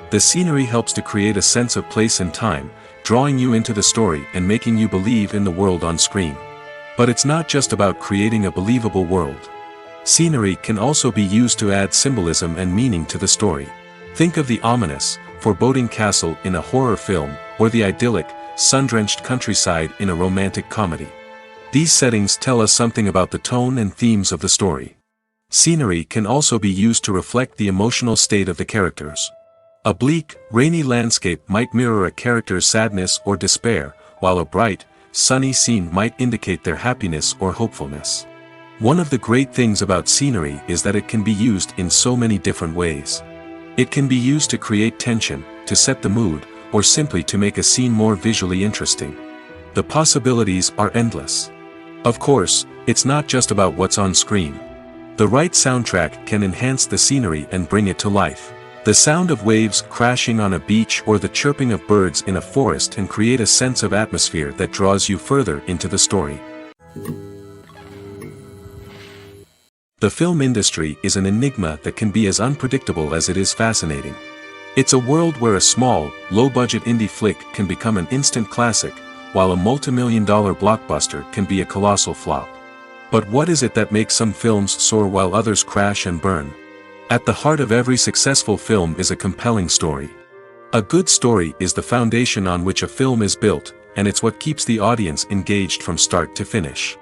The scenery helps to create a sense of place and time, drawing you into the story and making you believe in the world on screen. But it's not just about creating a believable world. Scenery can also be used to add symbolism and meaning to the story. Think of the ominous, foreboding castle in a horror film, or the idyllic, sun-drenched countryside in a romantic comedy. These settings tell us something about the tone and themes of the story. Scenery can also be used to reflect the emotional state of the characters. A bleak, rainy landscape might mirror a character's sadness or despair, while a bright, sunny scene might indicate their happiness or hopefulness. One of the great things about scenery is that it can be used in so many different ways. It can be used to create tension, to set the mood, or simply to make a scene more visually interesting. The possibilities are endless. Of course, it's not just about what's on screen. The right soundtrack can enhance the scenery and bring it to life. The sound of waves crashing on a beach or the chirping of birds in a forest can create a sense of atmosphere that draws you further into the story. The film industry is an enigma that can be as unpredictable as it is fascinating. It's a world where a small, low-budget indie flick can become an instant classic, while a multi-million-dollar blockbuster can be a colossal flop. But what is it that makes some films soar while others crash and burn? At the heart of every successful film is a compelling story. A good story is the foundation on which a film is built, and it's what keeps the audience engaged from start to finish.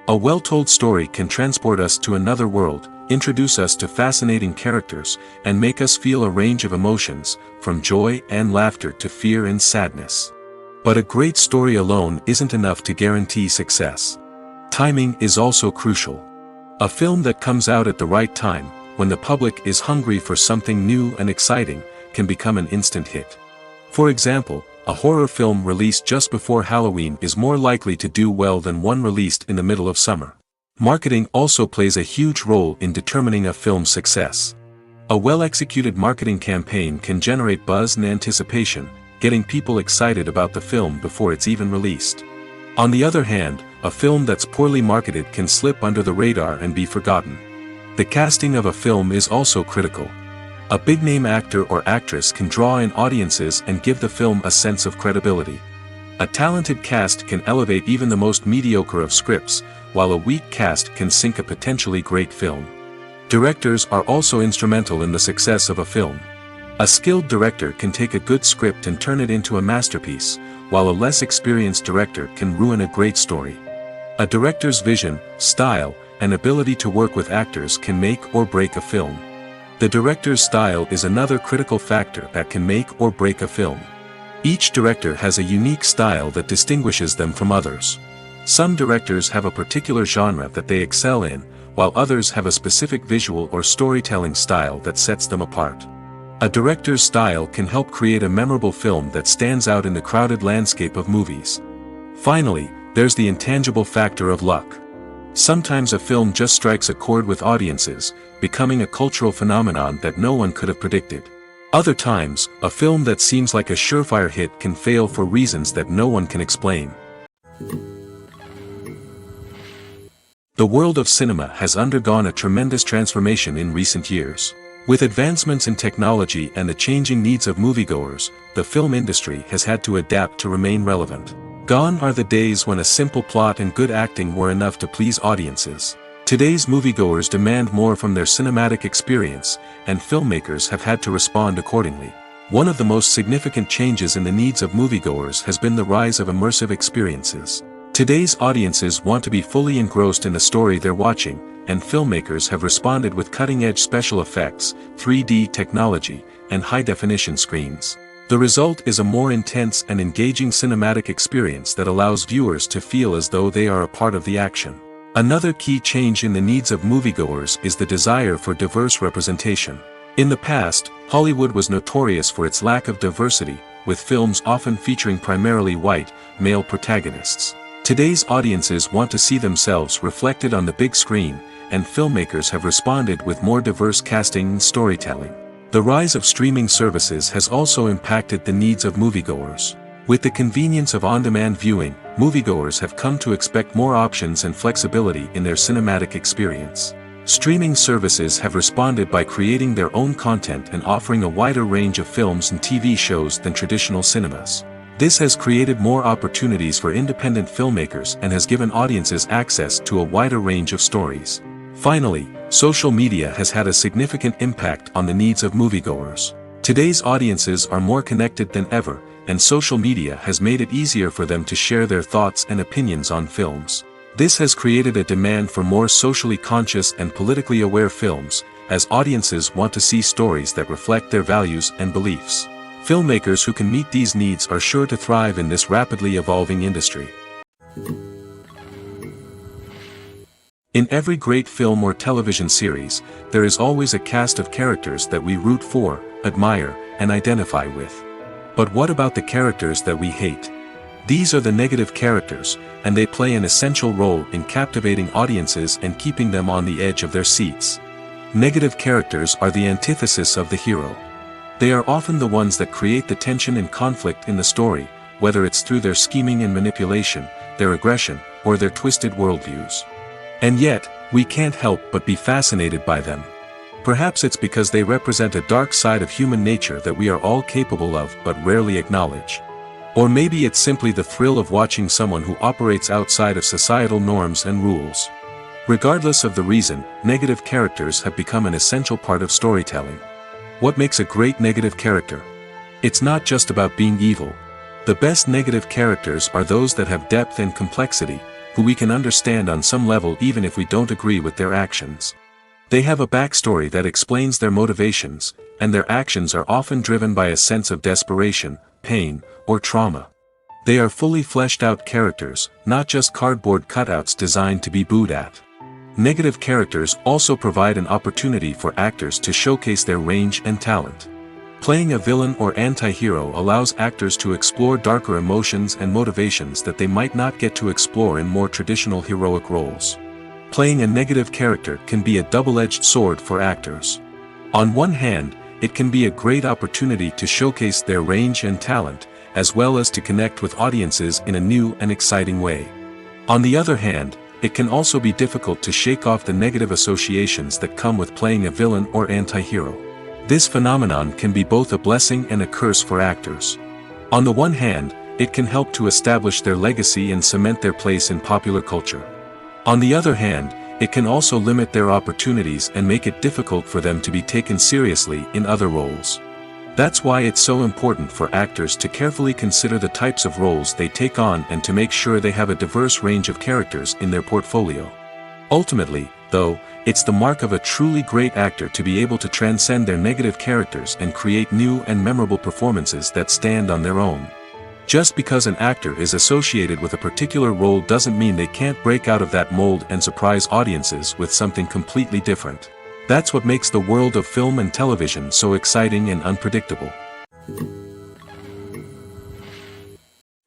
A well-told story can transport us to another world, introduce us to fascinating characters, and make us feel a range of emotions, from joy and laughter to fear and sadness. But a great story alone isn't enough to guarantee success. Timing is also crucial. A film that comes out at the right time, when the public is hungry for something new and exciting, can become an instant hit. For example, a horror film released just before Halloween is more likely to do well than one released in the middle of summer. Marketing also plays a huge role in determining a film's success. A well-executed marketing campaign can generate buzz and anticipation, getting people excited about the film before it's even released. On the other hand, a film that's poorly marketed can slip under the radar and be forgotten. The casting of a film is also critical. A big-name actor or actress can draw in audiences and give the film a sense of credibility. A talented cast can elevate even the most mediocre of scripts, while a weak cast can sink a potentially great film. Directors are also instrumental in the success of a film. A skilled director can take a good script and turn it into a masterpiece, while a less experienced director can ruin a great story. A director's vision, style, and ability to work with actors can make or break a film. The director's style is another critical factor that can make or break a film. Each director has a unique style that distinguishes them from others. Some directors have a particular genre that they excel in, while others have a specific visual or storytelling style that sets them apart. A director's style can help create a memorable film that stands out in the crowded landscape of movies. Finally, there's the intangible factor of luck. Sometimes a film just strikes a chord with audiences, becoming a cultural phenomenon that no one could have predicted. Other times, a film that seems like a surefire hit can fail for reasons that no one can explain. The world of cinema has undergone a tremendous transformation in recent years. With advancements in technology and the changing needs of moviegoers, the film industry has had to adapt to remain relevant. Gone are the days when a simple plot and good acting were enough to please audiences. Today's moviegoers demand more from their cinematic experience, and filmmakers have had to respond accordingly. One of the most significant changes in the needs of moviegoers has been the rise of immersive experiences. Today's audiences want to be fully engrossed in the story they're watching, and filmmakers have responded with cutting-edge special effects, 3D technology, and high-definition screens. The result is a more intense and engaging cinematic experience that allows viewers to feel as though they are a part of the action. Another key change in the needs of moviegoers is the desire for diverse representation. In the past, Hollywood was notorious for its lack of diversity, with films often featuring primarily white, male protagonists. Today's audiences want to see themselves reflected on the big screen, and filmmakers have responded with more diverse casting and storytelling. The rise of streaming services has also impacted the needs of moviegoers. With the convenience of on-demand viewing, moviegoers have come to expect more options and flexibility in their cinematic experience. Streaming services have responded by creating their own content and offering a wider range of films and TV shows than traditional cinemas. This has created more opportunities for independent filmmakers and has given audiences access to a wider range of stories. Finally, social media has had a significant impact on the needs of moviegoers. Today's audiences are more connected than ever, and social media has made it easier for them to share their thoughts and opinions on films. This has created a demand for more socially conscious and politically aware films, as audiences want to see stories that reflect their values and beliefs. Filmmakers who can meet these needs are sure to thrive in this rapidly evolving industry. In every great film or television series, there is always a cast of characters that we root for, admire, and identify with. But what about the characters that we hate? These are the negative characters, and they play an essential role in captivating audiences and keeping them on the edge of their seats. Negative characters are the antithesis of the hero. They are often the ones that create the tension and conflict in the story, whether it's through their scheming and manipulation, their aggression, or their twisted worldviews. And yet, we can't help but be fascinated by them. Perhaps it's because they represent a dark side of human nature that we are all capable of but rarely acknowledge. Or maybe it's simply the thrill of watching someone who operates outside of societal norms and rules. Regardless of the reason, negative characters have become an essential part of storytelling. What makes a great negative character? It's not just about being evil. The best negative characters are those that have depth and complexity, who we can understand on some level even if we don't agree with their actions. They have a backstory that explains their motivations, and their actions are often driven by a sense of desperation, pain, or trauma. They are fully fleshed out characters, not just cardboard cutouts designed to be booed at. Negative characters also provide an opportunity for actors to showcase their range and talent. Playing a villain or anti-hero allows actors to explore darker emotions and motivations that they might not get to explore in more traditional heroic roles. Playing a negative character can be a double-edged sword for actors. On one hand, it can be a great opportunity to showcase their range and talent, as well as to connect with audiences in a new and exciting way. On the other hand, it can also be difficult to shake off the negative associations that come with playing a villain or anti-hero. This phenomenon can be both a blessing and a curse for actors. On the one hand, it can help to establish their legacy and cement their place in popular culture. On the other hand, it can also limit their opportunities and make it difficult for them to be taken seriously in other roles. That's why it's so important for actors to carefully consider the types of roles they take on and to make sure they have a diverse range of characters in their portfolio. Ultimately, though, it's the mark of a truly great actor to be able to transcend their negative characters and create new and memorable performances that stand on their own. Just because an actor is associated with a particular role doesn't mean they can't break out of that mold and surprise audiences with something completely different. That's what makes the world of film and television so exciting and unpredictable.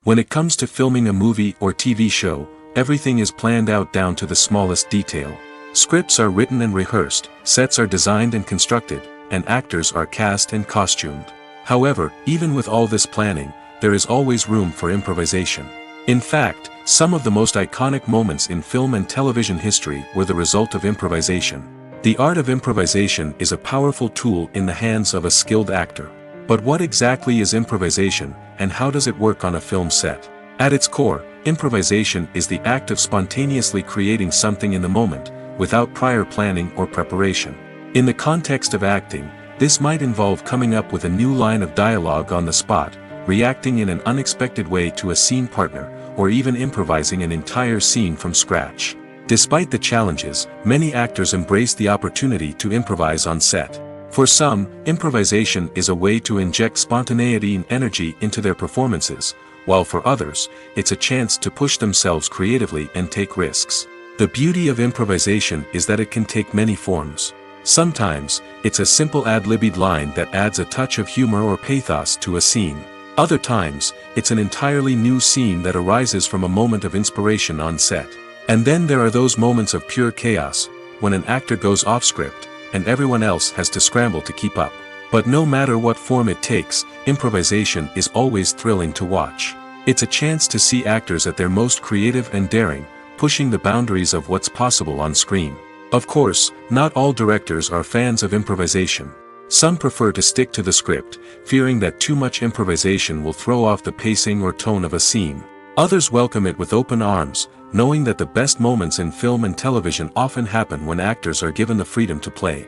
When it comes to filming a movie or TV show, everything is planned out down to the smallest detail. Scripts are written and rehearsed, sets are designed and constructed, and actors are cast and costumed. However, even with all this planning, there is always room for improvisation. In fact, some of the most iconic moments in film and television history were the result of improvisation. The art of improvisation is a powerful tool in the hands of a skilled actor. But what exactly is improvisation, and how does it work on a film set? At its core, improvisation is the act of spontaneously creating something in the moment, without prior planning or preparation. In the context of acting, this might involve coming up with a new line of dialogue on the spot, reacting in an unexpected way to a scene partner, or even improvising an entire scene from scratch. Despite the challenges, many actors embrace the opportunity to improvise on set. For some, improvisation is a way to inject spontaneity and energy into their performances, while for others, it's a chance to push themselves creatively and take risks. The beauty of improvisation is that it can take many forms. Sometimes, it's a simple ad-libbed line that adds a touch of humor or pathos to a scene. Other times, it's an entirely new scene that arises from a moment of inspiration on set. And then there are those moments of pure chaos, when an actor goes off script, and everyone else has to scramble to keep up. But no matter what form it takes, improvisation is always thrilling to watch. It's a chance to see actors at their most creative and daring, pushing the boundaries of what's possible on screen. Of course, not all directors are fans of improvisation. Some prefer to stick to the script, fearing that too much improvisation will throw off the pacing or tone of a scene. Others welcome it with open arms, knowing that the best moments in film and television often happen when actors are given the freedom to play.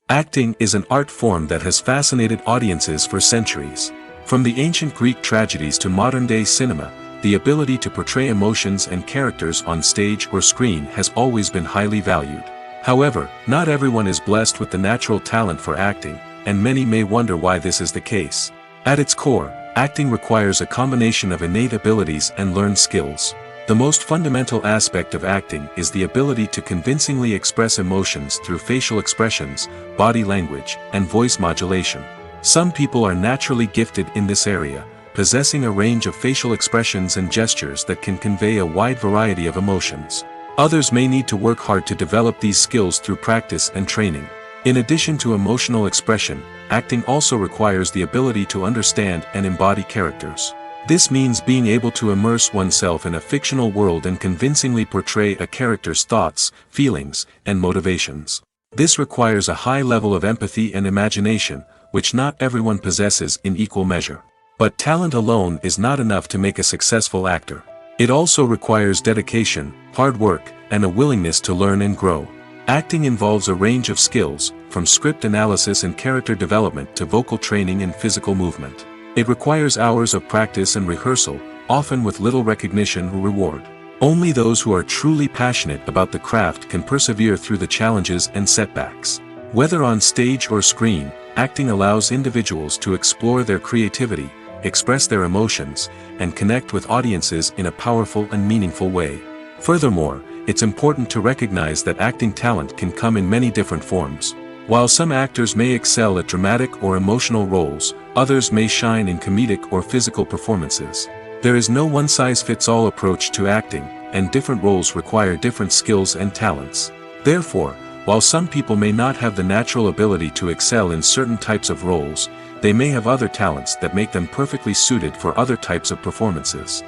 Acting is an art form that has fascinated audiences for centuries. From the ancient Greek tragedies to modern-day cinema, the ability to portray emotions and characters on stage or screen has always been highly valued. However, not everyone is blessed with the natural talent for acting, and many may wonder why this is the case. At its core, acting requires a combination of innate abilities and learned skills. The most fundamental aspect of acting is the ability to convincingly express emotions through facial expressions, body language, and voice modulation. Some people are naturally gifted in this area, possessing a range of facial expressions and gestures that can convey a wide variety of emotions. Others may need to work hard to develop these skills through practice and training. In addition to emotional expression, acting also requires the ability to understand and embody characters. This means being able to immerse oneself in a fictional world and convincingly portray a character's thoughts, feelings, and motivations. This requires a high level of empathy and imagination, which not everyone possesses in equal measure. But talent alone is not enough to make a successful actor. It also requires dedication, hard work, and a willingness to learn and grow. Acting involves a range of skills, from script analysis and character development to vocal training and physical movement. It requires hours of practice and rehearsal, often with little recognition or reward. Only those who are truly passionate about the craft can persevere through the challenges and setbacks. Whether on stage or screen, acting allows individuals to explore their creativity, express their emotions, and connect with audiences in a powerful and meaningful way. Furthermore, it's important to recognize that acting talent can come in many different forms. While some actors may excel at dramatic or emotional roles, others may shine in comedic or physical performances. There is no one-size-fits-all approach to acting, and different roles require different skills and talents. Therefore, while some people may not have the natural ability to excel in certain types of roles, they may have other talents that make them perfectly suited for other types of performances.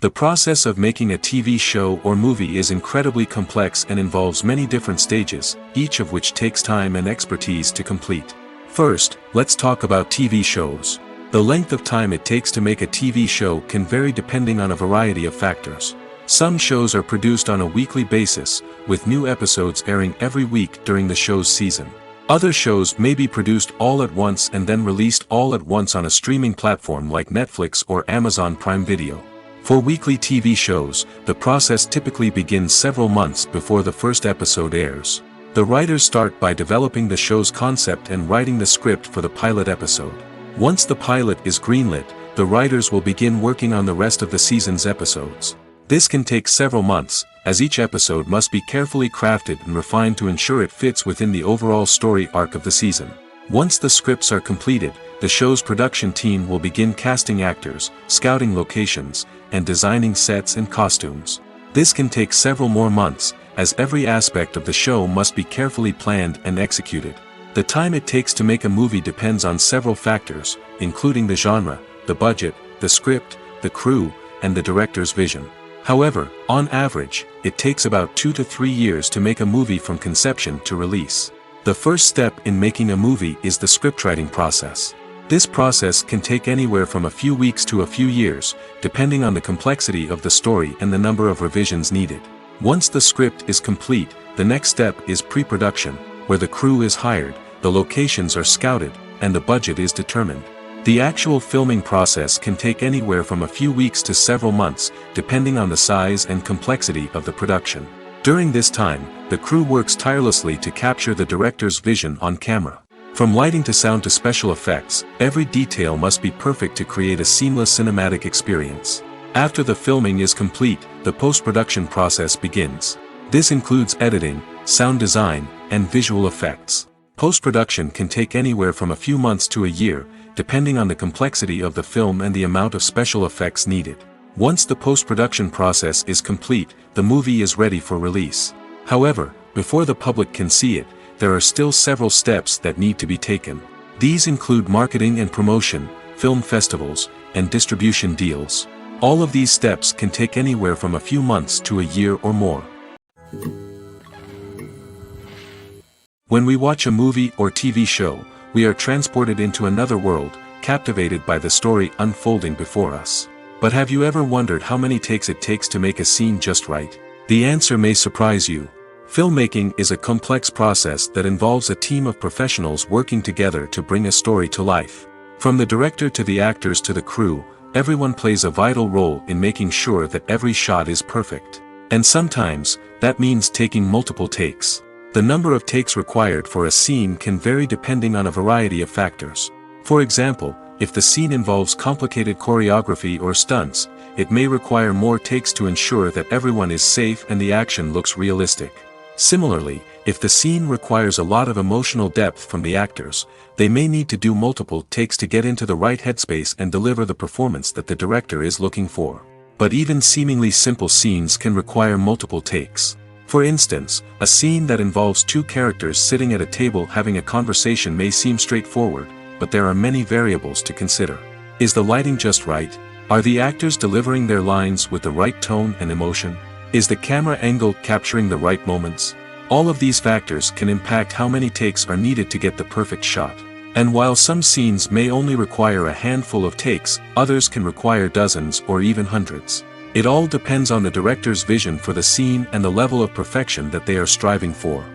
The process of making a TV show or movie is incredibly complex and involves many different stages, each of which takes time and expertise to complete. First, let's talk about TV shows. The length of time it takes to make a TV show can vary depending on a variety of factors. Some shows are produced on a weekly basis, with new episodes airing every week during the show's season. Other shows may be produced all at once and then released all at once on a streaming platform like Netflix or Amazon Prime Video. For weekly TV shows, the process typically begins several months before the first episode airs. The writers start by developing the show's concept and writing the script for the pilot episode. Once the pilot is greenlit, the writers will begin working on the rest of the season's episodes. This can take several months, as each episode must be carefully crafted and refined to ensure it fits within the overall story arc of the season. Once the scripts are completed, the show's production team will begin casting actors, scouting locations, and designing sets and costumes. This can take several more months, as every aspect of the show must be carefully planned and executed. The time it takes to make a movie depends on several factors, including the genre, the budget, the script, the crew, and the director's vision. However, on average, it takes about 2 to 3 years to make a movie from conception to release. The first step in making a movie is the scriptwriting process. This process can take anywhere from a few weeks to a few years, depending on the complexity of the story and the number of revisions needed. Once the script is complete, the next step is pre-production, where the crew is hired, the locations are scouted, and the budget is determined. The actual filming process can take anywhere from a few weeks to several months, depending on the size and complexity of the production. During this time, the crew works tirelessly to capture the director's vision on camera. From lighting to sound to special effects, every detail must be perfect to create a seamless cinematic experience. After the filming is complete, the post-production process begins. This includes editing, sound design, and visual effects. Post-production can take anywhere from a few months to a year, depending on the complexity of the film and the amount of special effects needed. Once the post-production process is complete, the movie is ready for release. However, before the public can see it, there are still several steps that need to be taken. These include marketing and promotion, film festivals, and distribution deals. All of these steps can take anywhere from a few months to a year or more. When we watch a movie or TV show, we are transported into another world, captivated by the story unfolding before us. But have you ever wondered how many takes it takes to make a scene just right? The answer may surprise you. Filmmaking is a complex process that involves a team of professionals working together to bring a story to life. From the director to the actors to the crew, everyone plays a vital role in making sure that every shot is perfect. And sometimes, that means taking multiple takes. The number of takes required for a scene can vary depending on a variety of factors. For example, if the scene involves complicated choreography or stunts, it may require more takes to ensure that everyone is safe and the action looks realistic. Similarly, if the scene requires a lot of emotional depth from the actors, they may need to do multiple takes to get into the right headspace and deliver the performance that the director is looking for. But even seemingly simple scenes can require multiple takes. For instance, a scene that involves two characters sitting at a table having a conversation may seem straightforward, but there are many variables to consider. Is the lighting just right? Are the actors delivering their lines with the right tone and emotion? Is the camera angle capturing the right moments? All of these factors can impact how many takes are needed to get the perfect shot. And while some scenes may only require a handful of takes, others can require dozens or even hundreds. It all depends on the director's vision for the scene and the level of perfection that they are striving for.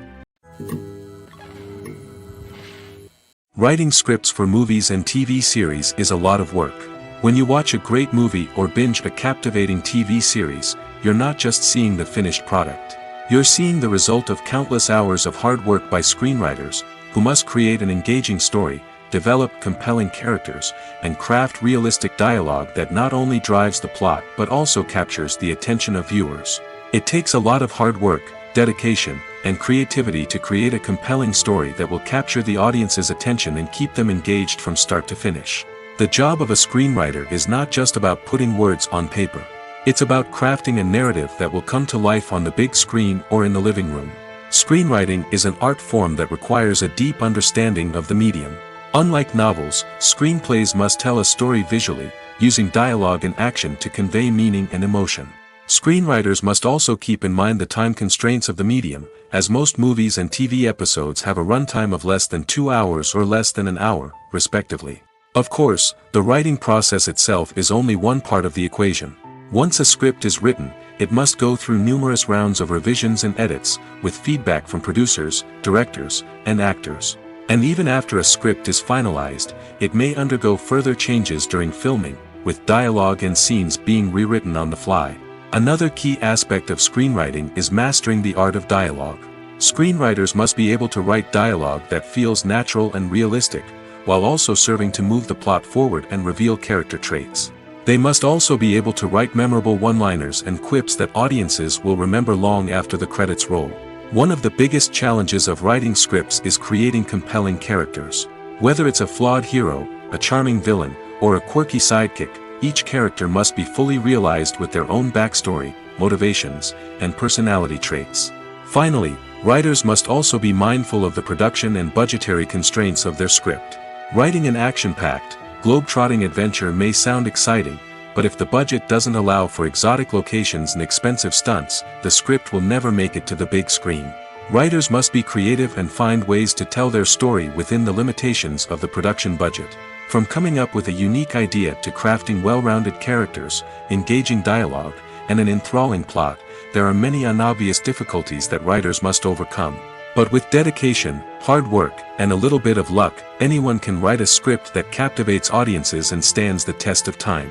Writing scripts for movies and TV series is a lot of work. When you watch a great movie or binge a captivating TV series, you're not just seeing the finished product. You're seeing the result of countless hours of hard work by screenwriters, who must create an engaging story, develop compelling characters, and craft realistic dialogue that not only drives the plot but also captures the attention of viewers. It takes a lot of hard work, dedication, and creativity to create a compelling story that will capture the audience's attention and keep them engaged from start to finish. The job of a screenwriter is not just about putting words on paper. It's about crafting a narrative that will come to life on the big screen or in the living room. Screenwriting is an art form that requires a deep understanding of the medium. Unlike novels, screenplays must tell a story visually, using dialogue and action to convey meaning and emotion. Screenwriters must also keep in mind the time constraints of the medium, as most movies and TV episodes have a runtime of less than 2 hours or less than an hour, respectively. Of course, the writing process itself is only one part of the equation. Once a script is written, it must go through numerous rounds of revisions and edits, with feedback from producers, directors, and actors. And even after a script is finalized, it may undergo further changes during filming, with dialogue and scenes being rewritten on the fly. Another key aspect of screenwriting is mastering the art of dialogue. Screenwriters must be able to write dialogue that feels natural and realistic, while also serving to move the plot forward and reveal character traits. They must also be able to write memorable one-liners and quips that audiences will remember long after the credits roll. One of the biggest challenges of writing scripts is creating compelling characters. Whether it's a flawed hero, a charming villain, or a quirky sidekick, each character must be fully realized with their own backstory, motivations, and personality traits. Finally, writers must also be mindful of the production and budgetary constraints of their script. Writing an action-packed, globe-trotting adventure may sound exciting, but if the budget doesn't allow for exotic locations and expensive stunts, the script will never make it to the big screen. Writers must be creative and find ways to tell their story within the limitations of the production budget. From coming up with a unique idea to crafting well-rounded characters, engaging dialogue, and an enthralling plot, there are many unobvious difficulties that writers must overcome. But with dedication, hard work, and a little bit of luck, anyone can write a script that captivates audiences and stands the test of time.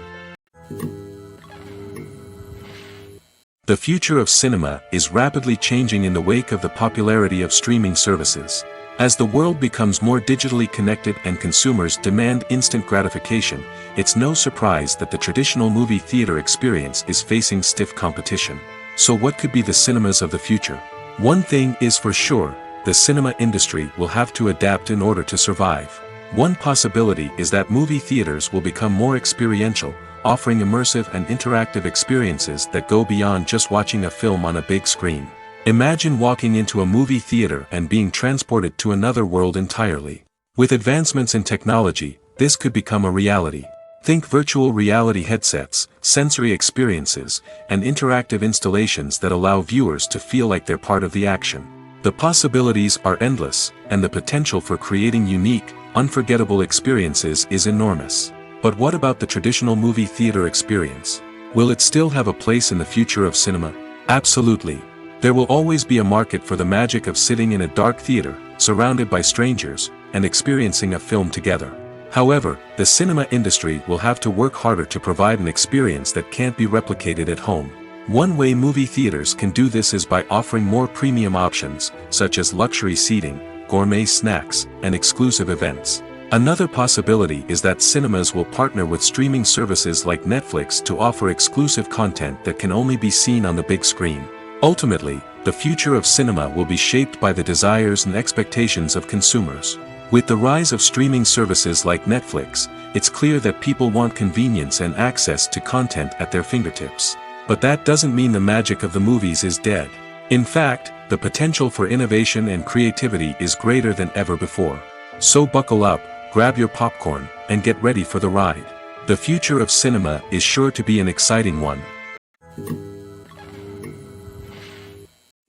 The future of cinema is rapidly changing in the wake of the popularity of streaming services. As the world becomes more digitally connected and consumers demand instant gratification, it's no surprise that the traditional movie theater experience is facing stiff competition. So what could be the cinemas of the future? One thing is for sure, the cinema industry will have to adapt in order to survive. One possibility is that movie theaters will become more experiential, offering immersive and interactive experiences that go beyond just watching a film on a big screen. Imagine walking into a movie theater and being transported to another world entirely. With advancements in technology, this could become a reality. Think virtual reality headsets, sensory experiences, and interactive installations that allow viewers to feel like they're part of the action. The possibilities are endless, and the potential for creating unique, unforgettable experiences is enormous. But what about the traditional movie theater experience? Will it still have a place in the future of cinema? Absolutely. There will always be a market for the magic of sitting in a dark theater, surrounded by strangers, and experiencing a film together. However, the cinema industry will have to work harder to provide an experience that can't be replicated at home. One way movie theaters can do this is by offering more premium options, such as luxury seating, gourmet snacks, and exclusive events. Another possibility is that cinemas will partner with streaming services like Netflix to offer exclusive content that can only be seen on the big screen. Ultimately, the future of cinema will be shaped by the desires and expectations of consumers. With the rise of streaming services like Netflix, it's clear that people want convenience and access to content at their fingertips. But that doesn't mean the magic of the movies is dead. In fact, the potential for innovation and creativity is greater than ever before. So buckle up, grab your popcorn, and get ready for the ride. The future of cinema is sure to be an exciting one.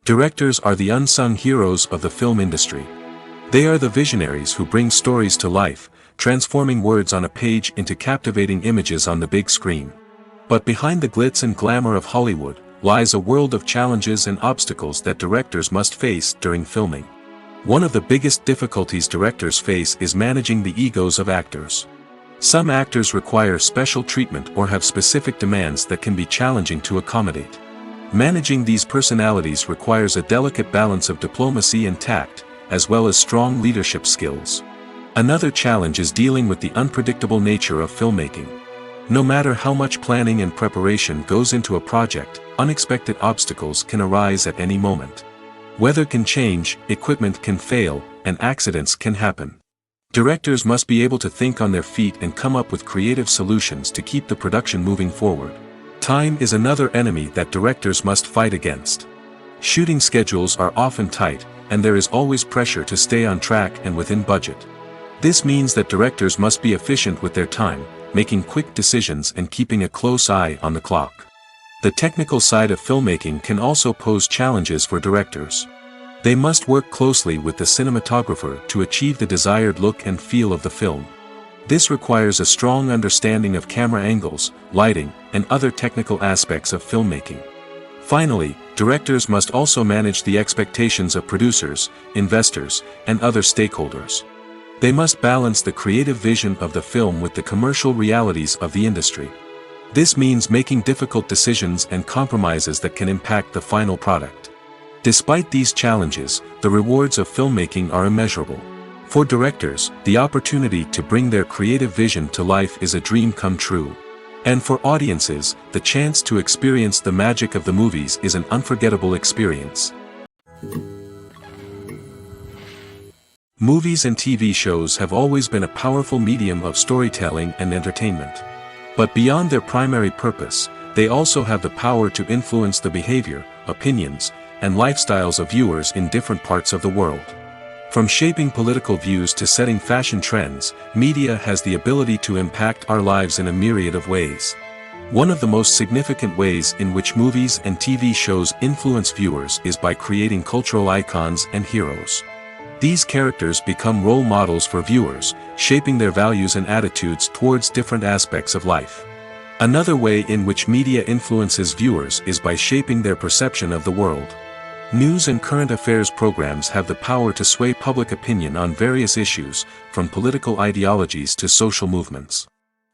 Directors are the unsung heroes of the film industry. They are the visionaries who bring stories to life, transforming words on a page into captivating images on the big screen. But behind the glitz and glamour of Hollywood, lies a world of challenges and obstacles that directors must face during filming. One of the biggest difficulties directors face is managing the egos of actors. Some actors require special treatment or have specific demands that can be challenging to accommodate. Managing these personalities requires a delicate balance of diplomacy and tact, as well as strong leadership skills. Another challenge is dealing with the unpredictable nature of filmmaking. No matter how much planning and preparation goes into a project, unexpected obstacles can arise at any moment. Weather can change, equipment can fail, and accidents can happen. Directors must be able to think on their feet and come up with creative solutions to keep the production moving forward. Time is another enemy that directors must fight against. Shooting schedules are often tight, and there is always pressure to stay on track and within budget. This means that directors must be efficient with their time, making quick decisions and keeping a close eye on the clock. The technical side of filmmaking can also pose challenges for directors. They must work closely with the cinematographer to achieve the desired look and feel of the film. This requires a strong understanding of camera angles, lighting, and other technical aspects of filmmaking. Finally, directors must also manage the expectations of producers, investors, and other stakeholders. They must balance the creative vision of the film with the commercial realities of the industry. This means making difficult decisions and compromises that can impact the final product. Despite these challenges, the rewards of filmmaking are immeasurable. For directors, the opportunity to bring their creative vision to life is a dream come true. And for audiences, the chance to experience the magic of the movies is an unforgettable experience. Movies and TV shows have always been a powerful medium of storytelling and entertainment. But beyond their primary purpose, they also have the power to influence the behavior, opinions, and lifestyles of viewers in different parts of the world. From shaping political views to setting fashion trends, media has the ability to impact our lives in a myriad of ways. One of the most significant ways in which movies and TV shows influence viewers is by creating cultural icons and heroes. These characters become role models for viewers, shaping their values and attitudes towards different aspects of life. Another way in which media influences viewers is by shaping their perception of the world. News and current affairs programs have the power to sway public opinion on various issues, from political ideologies to social movements.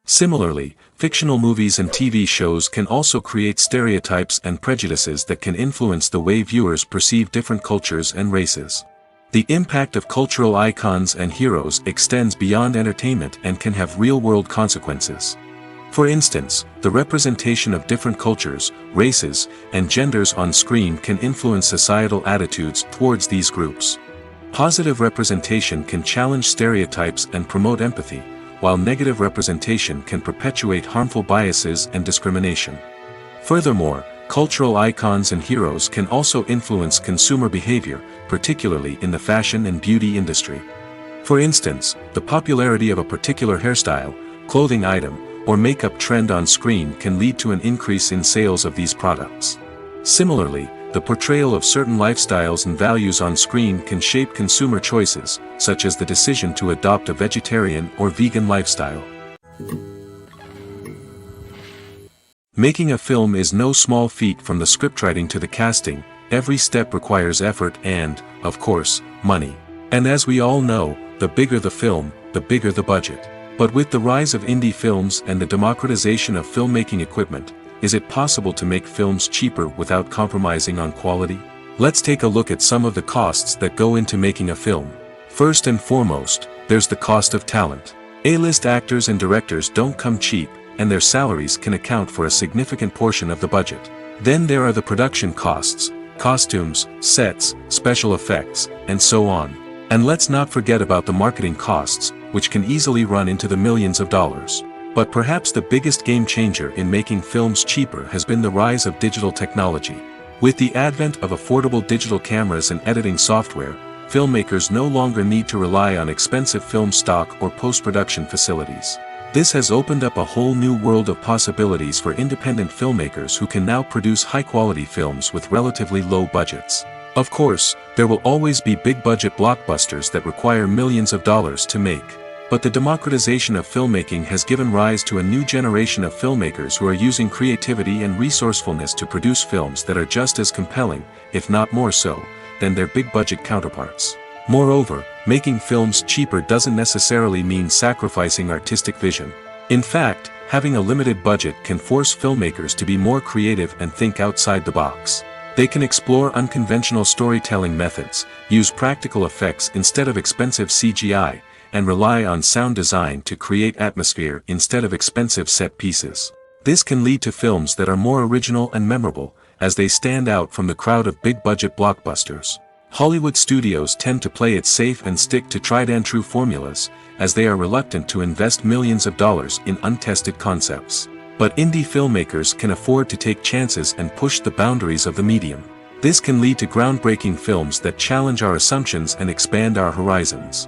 Similarly, fictional movies and TV shows can also create stereotypes and prejudices that can influence the way viewers perceive different cultures and races. The impact of cultural icons and heroes extends beyond entertainment and can have real-world consequences. For instance, the representation of different cultures, races, and genders on screen can influence societal attitudes towards these groups. Positive representation can challenge stereotypes and promote empathy, while negative representation can perpetuate harmful biases and discrimination. Furthermore, cultural icons and heroes can also influence consumer behavior, particularly in the fashion and beauty industry. For instance, the popularity of a particular hairstyle, clothing item, or makeup trend on screen can lead to an increase in sales of these products. Similarly, the portrayal of certain lifestyles and values on screen can shape consumer choices, such as the decision to adopt a vegetarian or vegan lifestyle. Making a film is no small feat. From the scriptwriting to the casting, every step requires effort and, of course, money. And as we all know, the bigger the film, the bigger the budget. But with the rise of indie films and the democratization of filmmaking equipment, is it possible to make films cheaper without compromising on quality? Let's take a look at some of the costs that go into making a film. First and foremost, there's the cost of talent. A-list actors and directors don't come cheap, and their salaries can account for a significant portion of the budget. Then there are the production costs, costumes, sets, special effects, and so on. And let's not forget about the marketing costs, which can easily run into the millions of dollars. But perhaps the biggest game changer in making films cheaper has been the rise of digital technology. With the advent of affordable digital cameras and editing software, filmmakers no longer need to rely on expensive film stock or post-production facilities. This has opened up a whole new world of possibilities for independent filmmakers who can now produce high-quality films with relatively low budgets. Of course, there will always be big-budget blockbusters that require millions of dollars to make. But the democratization of filmmaking has given rise to a new generation of filmmakers who are using creativity and resourcefulness to produce films that are just as compelling, if not more so, than their big-budget counterparts. Moreover, making films cheaper doesn't necessarily mean sacrificing artistic vision. In fact, having a limited budget can force filmmakers to be more creative and think outside the box. They can explore unconventional storytelling methods, use practical effects instead of expensive CGI, and rely on sound design to create atmosphere instead of expensive set pieces. This can lead to films that are more original and memorable, as they stand out from the crowd of big-budget blockbusters. Hollywood studios tend to play it safe and stick to tried-and-true formulas, as they are reluctant to invest millions of dollars in untested concepts. But indie filmmakers can afford to take chances and push the boundaries of the medium. This can lead to groundbreaking films that challenge our assumptions and expand our horizons.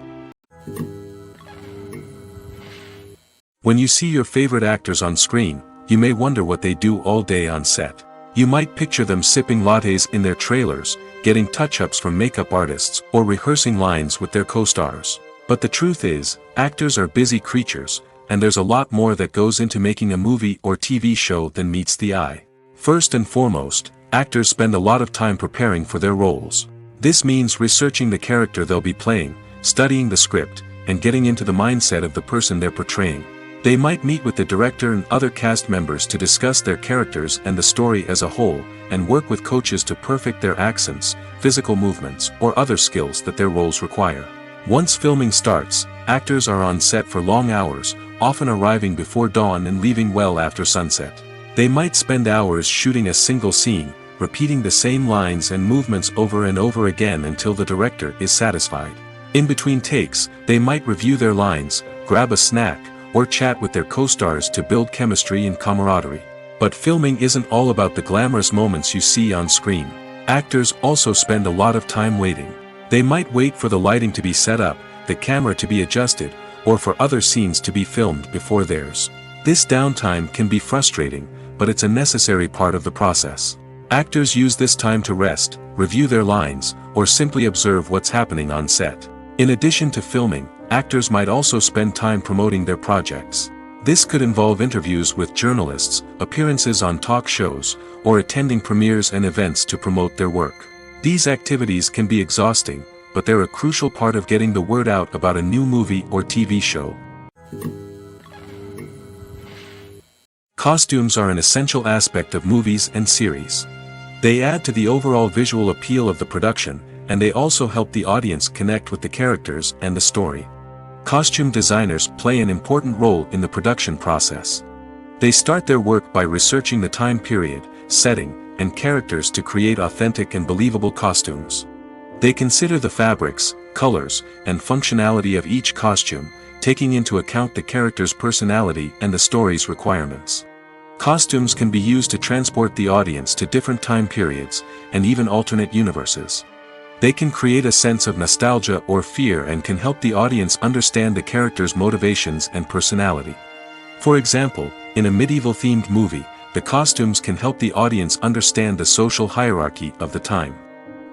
When you see your favorite actors on screen, you may wonder what they do all day on set. You might picture them sipping lattes in their trailers, getting touch-ups from makeup artists, or rehearsing lines with their co-stars. But the truth is, actors are busy creatures, and there's a lot more that goes into making a movie or TV show than meets the eye. First and foremost, actors spend a lot of time preparing for their roles. This means researching the character they'll be playing, studying the script, and getting into the mindset of the person they're portraying. They might meet with the director and other cast members to discuss their characters and the story as a whole, and work with coaches to perfect their accents, physical movements, or other skills that their roles require. Once filming starts, actors are on set for long hours, often arriving before dawn and leaving well after sunset. They might spend hours shooting a single scene, repeating the same lines and movements over and over again until the director is satisfied. In between takes, they might review their lines, grab a snack, or chat with their co-stars to build chemistry and camaraderie. But filming isn't all about the glamorous moments you see on screen. Actors also spend a lot of time waiting. They might wait for the lighting to be set up, the camera to be adjusted, or for other scenes to be filmed before theirs. This downtime can be frustrating, but it's a necessary part of the process. Actors use this time to rest, review their lines, or simply observe what's happening on set. In addition to filming, actors might also spend time promoting their projects. This could involve interviews with journalists, appearances on talk shows, or attending premieres and events to promote their work. These activities can be exhausting, but they're a crucial part of getting the word out about a new movie or TV show. Costumes are an essential aspect of movies and series. They add to the overall visual appeal of the production, and they also help the audience connect with the characters and the story. Costume designers play an important role in the production process. They start their work by researching the time period, setting, and characters to create authentic and believable costumes. They consider the fabrics, colors, and functionality of each costume, taking into account the character's personality and the story's requirements. Costumes can be used to transport the audience to different time periods, and even alternate universes. They can create a sense of nostalgia or fear and can help the audience understand the character's motivations and personality. For example, in a medieval-themed movie, the costumes can help the audience understand the social hierarchy of the time.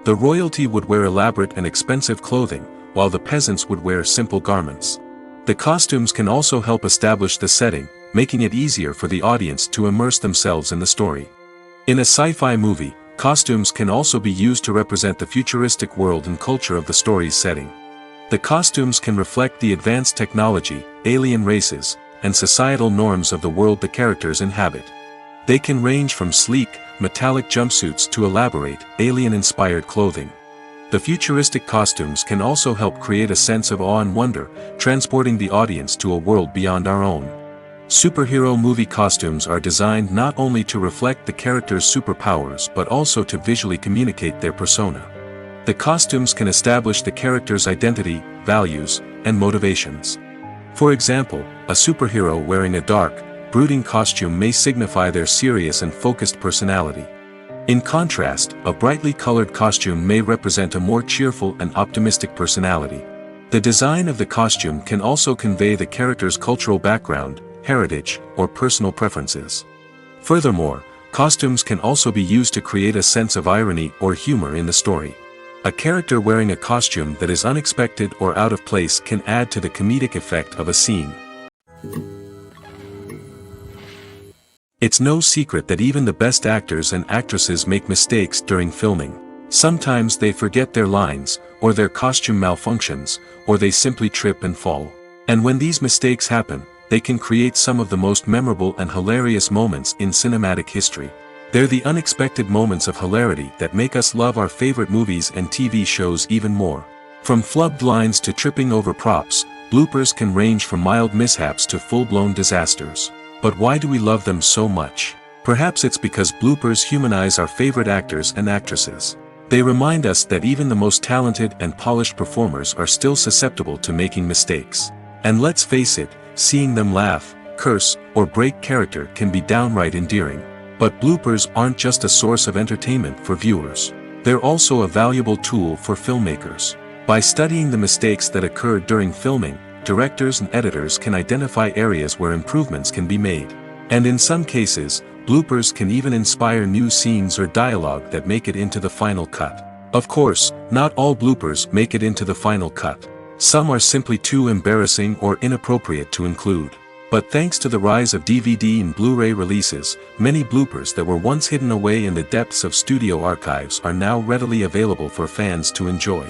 The royalty would wear elaborate and expensive clothing, while the peasants would wear simple garments. The costumes can also help establish the setting, making it easier for the audience to immerse themselves in the story. In a sci-fi movie, costumes can also be used to represent the futuristic world and culture of the story's setting. The costumes can reflect the advanced technology, alien races, and societal norms of the world the characters inhabit. They can range from sleek, metallic jumpsuits to elaborate, alien-inspired clothing. The futuristic costumes can also help create a sense of awe and wonder, transporting the audience to a world beyond our own. Superhero movie costumes are designed not only to reflect the character's superpowers but also to visually communicate their persona. The costumes can establish the character's identity, values, and motivations. For example, a superhero wearing a dark, brooding costume may signify their serious and focused personality. In contrast, a brightly colored costume may represent a more cheerful and optimistic personality. The design of the costume can also convey the character's cultural background, heritage, or personal preferences. Furthermore, costumes can also be used to create a sense of irony or humor in the story. A character wearing a costume that is unexpected or out of place can add to the comedic effect of a scene. It's no secret that even the best actors and actresses make mistakes during filming. Sometimes they forget their lines, or their costume malfunctions, or they simply trip and fall. And when these mistakes happen, they can create some of the most memorable and hilarious moments in cinematic history. They're the unexpected moments of hilarity that make us love our favorite movies and TV shows even more. From flubbed lines to tripping over props, bloopers can range from mild mishaps to full-blown disasters. But why do we love them so much? Perhaps it's because bloopers humanize our favorite actors and actresses. They remind us that even the most talented and polished performers are still susceptible to making mistakes. And let's face it, seeing them laugh, curse, or break character can be downright endearing. But bloopers aren't just a source of entertainment for viewers. They're also a valuable tool for filmmakers. By studying the mistakes that occurred during filming, directors and editors can identify areas where improvements can be made. And in some cases, bloopers can even inspire new scenes or dialogue that make it into the final cut. Of course, not all bloopers make it into the final cut. Some are simply too embarrassing or inappropriate to include. But thanks to the rise of DVD and Blu-ray releases, many bloopers that were once hidden away in the depths of studio archives are now readily available for fans to enjoy.